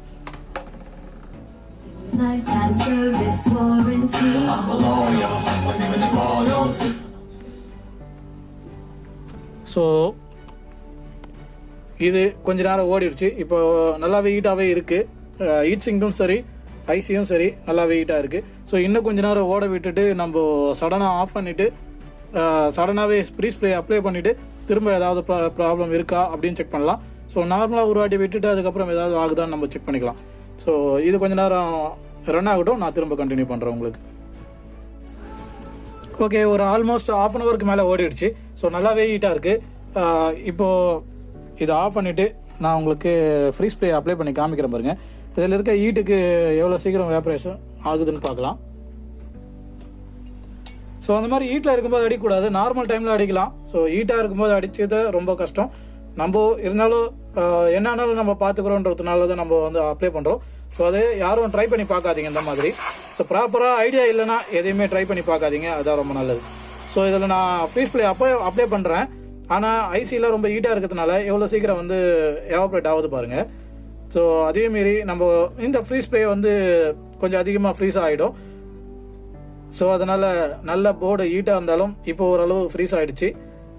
ஸோ இது கொஞ்ச நேரம் ஓடிடுச்சு. இப்போ நல்லாவே ஹீட்டாகவே இருக்குது. ஹீட் சிங்கும் சரி, ஐசியும் சரி, நல்லாவே ஹீட்டாக இருக்குது. ஸோ இன்னும் கொஞ்ச நேரம் ஓட விட்டுட்டு நம்ம சடனாக ஆஃப் பண்ணிவிட்டு சடனாகவே ஃப்ரீஸ் ஸ்ப்ரே அப்ளை பண்ணிவிட்டு திரும்ப ஏதாவது ப்ராப்ளம் இருக்கா அப்படின்னு செக் பண்ணலாம். ஸோ நார்மலாக ஒரு வாட்டி விட்டுட்டு அதுக்கப்புறம் ஏதாவது ஆகுதான்னு நம்ம செக் பண்ணிக்கலாம். ஸோ இது கொஞ்ச நேரம் ரன் ஆகட்டும், நான் திரும்ப கண்டினியூ பண்ணுறேன் உங்களுக்கு. ஓகே, ஒரு ஆல்மோஸ்ட் ½ அன் ஹவருக்கு மேலே ஓடிடுச்சு. ஸோ நல்லாவே ஹீட்டாக இருக்குது. இப்போது இதை ஆஃப் பண்ணிவிட்டு நான் உங்களுக்கு ஃப்ரீ ஸ்ப்ரே அப்ளை பண்ணி காமிக்கிறேன் பாருங்கள். இதில் இருக்க ஹீட்டுக்கு எவ்வளோ சீக்கிரம் வேப்பரேஷன் ஆகுதுன்னு பார்க்கலாம். ஸோ அந்த மாதிரி ஹீட்டில் இருக்கும்போது அடிக்கக்கூடாது, நார்மல் டைமில் அடிக்கலாம். ஸோ ஹீட்டாக இருக்கும்போது அடிச்சது ரொம்ப கஷ்டம். நம்ம இருந்தாலும் என்னன்னாலும் நம்ம பார்த்துக்குறோன்றதுனால தான் நம்ம வந்து அப்ளை பண்ணுறோம். ஸோ அதை யாரும் ட்ரை பண்ணி பார்க்காதீங்க இந்த மாதிரி. ஸோ ப்ராப்பராக ஐடியா இல்லைன்னா எதையுமே ட்ரை பண்ணி பார்க்காதீங்க, அதுதான் ரொம்ப நல்லது. ஸோ இதில் நான் ஃப்ரீ ஸ்ப்ரே அப்ளை பண்ணுறேன். ஆனால் ஐசியில் ரொம்ப ஹீட்டாக இருக்கிறதுனால எவ்வளோ சீக்கிரம் வந்து எவாப்ரேட் ஆகுது பாருங்கள். ஸோ அதே மாரி நம்ம இந்த ஃப்ரீ ஸ்ப்ரே வந்து கொஞ்சம் அதிகமாக ஃப்ரீஸ் ஆகிடும். ஸோ அதனால் நல்ல போர்டு ஹீட்டாக இருந்தாலும் இப்போ ஓரளவு ஃப்ரீஸ் ஆகிடுச்சு.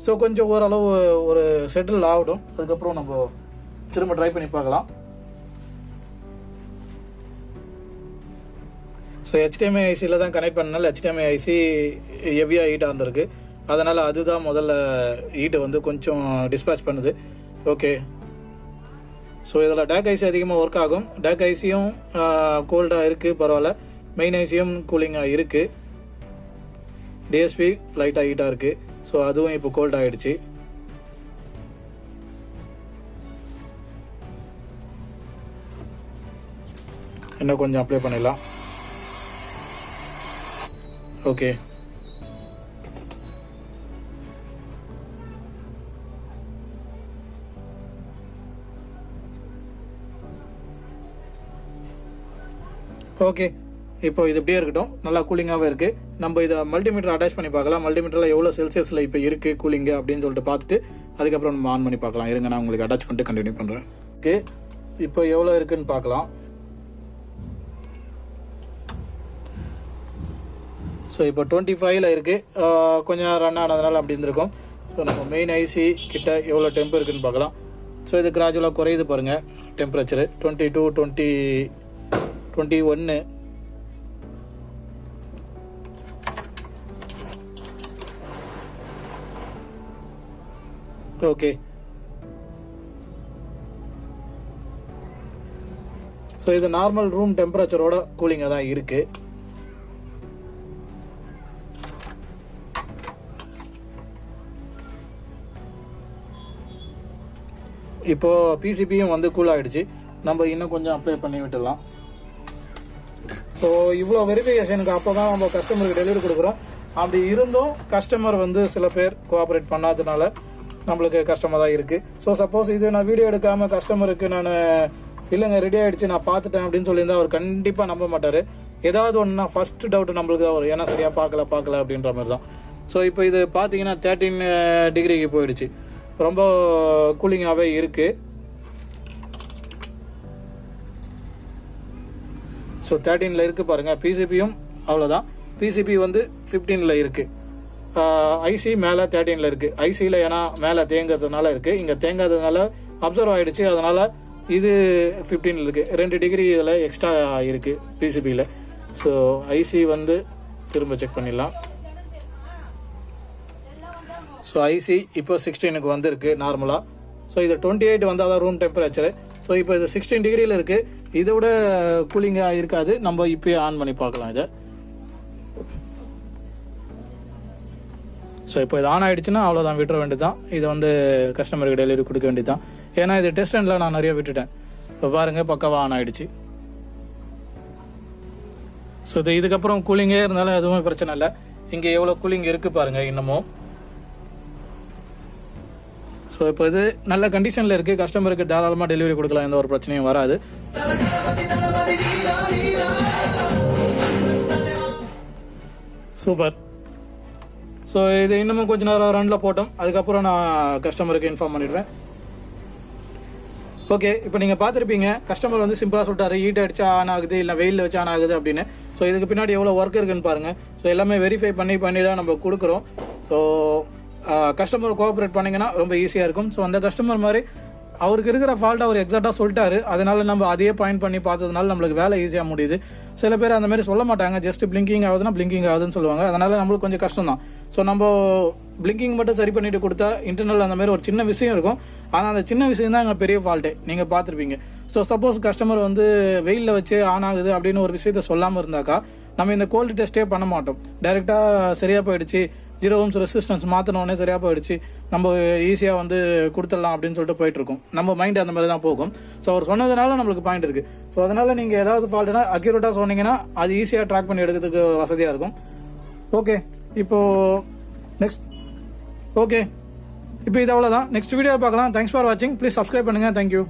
ஸோ கொஞ்சம் ஓரளவு ஒரு செட்டில் ஆகிடும். அதுக்கப்புறம் நம்ம திரும்ப ட்ரை பண்ணி பார்க்கலாம். ஸோ HDMI ஐசியில் தான் கனெக்ட் பண்ணனால HDMI ஐசி ஹெவியாக ஹீட்டாக இருந்திருக்கு. அதனால் அதுதான் முதல்ல ஹீட்டை வந்து கொஞ்சம் டிஸ்பேச் பண்ணுது. ஓகே, ஸோ இதில் டேக் ஐசி அதிகமாக ஒர்க் ஆகும். டேக் ஐசியும் கோல்டாக இருக்குது, பரவாயில்ல. மெயின் ஐசியும் கூலிங்காக இருக்குது. டிஎஸ்பி லைட்டாக ஹீட்டாக இருக்குது. ஸோ அதுவும் இப்போ கோல்ட் ஆகிடுச்சு. இன்னும் கொஞ்சம் அப்ளை பண்ணிடலாம். ஓகே, ஓகே, இப்போ இது இப்படியே இருக்கட்டும். நல்லா கூலிங்காகவே இருக்குது. நம்ம இதை மல்டிமீட்டர் அட்டாச் பண்ணி பார்க்கலாம். மல்டிமீட்டரில் எவ்வளோ செல்சியஸில் இப்போ இருக்குது கூலிங்கு அப்படின்னு சொல்லிட்டு பார்த்துட்டு அதுக்கப்புறம் நம்ம ஆன் பண்ணி பார்க்கலாம். இருங்க, நான் உங்களுக்கு அட்டாச் பண்ணிட்டு கண்டினியூ பண்ணுறேன். ஓகே, இப்போ எவ்வளோ இருக்குதுன்னு பார்க்கலாம். ஸோ இப்போ 25ல் இருக்குது. கொஞ்சம் ரன் ஆனதுனால அப்படி இருந்திருக்கும். ஸோ நம்ம மெயின் ஐசி கிட்ட எவ்வளோ டெம்ப் இருக்குன்னு பார்க்கலாம். ஸோ இது கிராஜுவலாக குறையுது பாருங்கள் டெம்பரேச்சரு 22, 20, 21. ஓகே, ஸோ இது நார்மல் ரூம் டெம்பரேச்சரோட கூலிங்காக தான் இருக்கு. இப்போ பிசிபியும் வந்து கூல் ஆகிடுச்சு. நம்ம இன்னும் கொஞ்சம் அப்ளை பண்ணி விட்டுடலாம். ஸோ இவ்வளோ வெரிஃபிகேஷனுக்கு அப்போ தான் நம்ம கஸ்டமருக்கு டெலிவரி கொடுக்குறோம். அப்படி இருந்தும் கஸ்டமர் வந்து சில பேர் கோஆப்ரேட் பண்ணாததுனால நம்மளுக்கு கஷ்டமாக தான் இருக்குது. ஸோ சப்போஸ் இது நான் வீடியோ எடுக்காமல் கஸ்டமருக்கு நான் இல்லைங்க ரெடி ஆகிடுச்சு நான் பார்த்துட்டேன் அப்படின்னு சொல்லியிருந்தா அவர் கண்டிப்பாக நம்ப மாட்டார். ஏதாவது ஒன்றுனா ஃபஸ்ட்டு டவுட் நம்மளுக்கு தான் வரும், ஏன்னா சரியாக பார்க்கல அப்படின்ற மாதிரி தான். ஸோ இப்போ இது பார்த்தீங்கன்னா 13 டிகிரிக்கு போயிடுச்சு. ரொம்ப கூலிங்காகவே இருக்குது. ஸோ 13ல் இருக்குது பாருங்கள். பிசிபியும் அவ்வளோதான். பிசிபி வந்து 15ல் இருக்குது. ஐசி மேலே 13ல் இருக்குது. ஐசியில் ஏன்னா மேலே தேங்கிறதுனால இருக்குது, இங்கே தேங்காததுனால அப்சர்வ் ஆகிடுச்சு. அதனால் இது 15ல் இருக்குது. 2 டிகிரி இதில் எக்ஸ்ட்ரா இருக்குது பிசிபியில். ஸோ ஐசி வந்து திரும்ப செக் பண்ணிடலாம். ஸோ ஐசி இப்போ 16க்கு வந்துருக்கு நார்மலாக. ஸோ இது 28 வந்தால் தான் ரூம் டெம்பரேச்சரு. ஸோ இப்போ இது 16 டிகிரியில் இருக்குது. இதை விட கூலிங்காக இருக்காது. நம்ம இப்போயே ஆன் பண்ணி பார்க்கலாம் இதை. ஸோ இப்போ இது ஆன் ஆகிடுச்சுன்னா அவ்வளோதான், விட்டுற வேண்டியதான். இதை வந்து கஸ்டமருக்கு டெலிவரி கொடுக்க வேண்டியதான். ஏன்னா இது டெஸ்ட் ரன்ல நான் நிறைய விட்டுட்டேன். இப்போ பாருங்கள் பக்காவாக ஆன் ஆகிடுச்சு. ஸோ இதுக்கப்புறம் கூலிங்கே இருந்தாலும் எதுவுமே பிரச்சனை இல்லை. இங்கே எவ்வளோ கூலிங் இருக்குது பாருங்கள் இன்னமும். ஸோ இப்போ இது நல்ல கண்டிஷனில் இருக்குது. கஸ்டமருக்கு தாராளமாக டெலிவரி கொடுக்கலாம், எந்த ஒரு பிரச்சனையும் வராது. சூப்பர். ஸோ இது இன்னமும் கொஞ்சம் நேரம் ரன்னில் போட்டோம். அதுக்கப்புறம் நான் கஸ்டமருக்கு இன்ஃபார்ம் பண்ணிடுறேன். ஓகே, இப்போ நீங்கள் பார்த்துருப்பீங்க. கஸ்டமர் வந்து சிம்பிளாக சொல்லிட்டாரு, ஹீட் அடிச்சா ஆன் ஆகுது, இல்லை வெயிலில் வச்சு ஆன் ஆகுது அப்படின்னு. ஸோ இதுக்கு பின்னாடி எவ்வளோ ஒர்க் இருக்குன்னு பாருங்கள். ஸோ எல்லாமே வெரிஃபை பண்ணி தான் நம்ம கொடுக்குறோம். ஸோ கஸ்டமர் கோஆப்ரேட் பண்ணிங்கன்னா ரொம்ப ஈஸியாக இருக்கும். ஸோ அந்த கஸ்டமர் மாதிரி அவருக்கு இருக்கிற ஃபால்ட் அவர் எக்ஸாக்டாக சொல்லிட்டாரு. அதனால நம்ம அதையே பாயிண்ட் பண்ணி பார்த்ததுனால நம்மளுக்கு வேலை ஈஸியாக முடியுது. சில பேர் அந்த மாதிரி சொல்ல மாட்டாங்க, ஜஸ்ட் பிளிங்கிங் ஆகுதுன்னா பிளிங்கிங் ஆகுதுன்னு சொல்லுவாங்க. அதனால நம்மளுக்கு கொஞ்சம் கஷ்டம் தான். ஸோ நம்ம பிளிங்கிங் மட்டும் சரி பண்ணிட்டு கொடுத்தா இன்டர்னல் அந்த மாதிரி ஒரு சின்ன விஷயம் இருக்கும். ஆனால் அந்த சின்ன விஷயம் தான் எங்கள் பெரிய ஃபால்ட்டே, நீங்கள் பார்த்துருப்பீங்க. ஸோ சப்போஸ் கஸ்டமர் வந்து வெயிலில் வச்சு ஆன் ஆகுது அப்படின்னு ஒரு விஷயத்த சொல்லாமல் இருந்தாக்கா நம்ம இந்த குவாலிட்டி டெஸ்ட்டே பண்ண மாட்டோம். டைரெக்டாக சரியாக போயிடுச்சு, 0 ohms ரெசிஸ்டன்ஸ் மாற்றினோடனே சரியாக போயிடுச்சு, நம்ம ஈஸியாக வந்து கொடுத்துடலாம் அப்படின்னு சொல்லிட்டு போயிட்டுருக்கோம். நம்ம மைண்ட் அந்த மாதிரி தான் போகும். ஸோ அவர் சொன்னதுனால நம்மளுக்கு பாயிண்ட் இருக்குது. ஸோ அதனால் நீங்கள் ஏதாவது ஃபால்ட்னா அக்யூரேட்டாக சொன்னீங்கன்னா அது ஈஸியாக ட்ராக் பண்ணி எடுக்கிறதுக்கு வசதியாக இருக்கும். ஓகே, இப்போது நெக்ஸ்ட் இது அவ்வளோதான். நெக்ஸ்ட் வீடியோ பார்க்கலாம். தேங்க்ஸ் ஃபார் வாட்சிங். ப்ளீஸ் சப்ஸ்கிரைப் பண்ணுங்கள். தேங்க்யூ.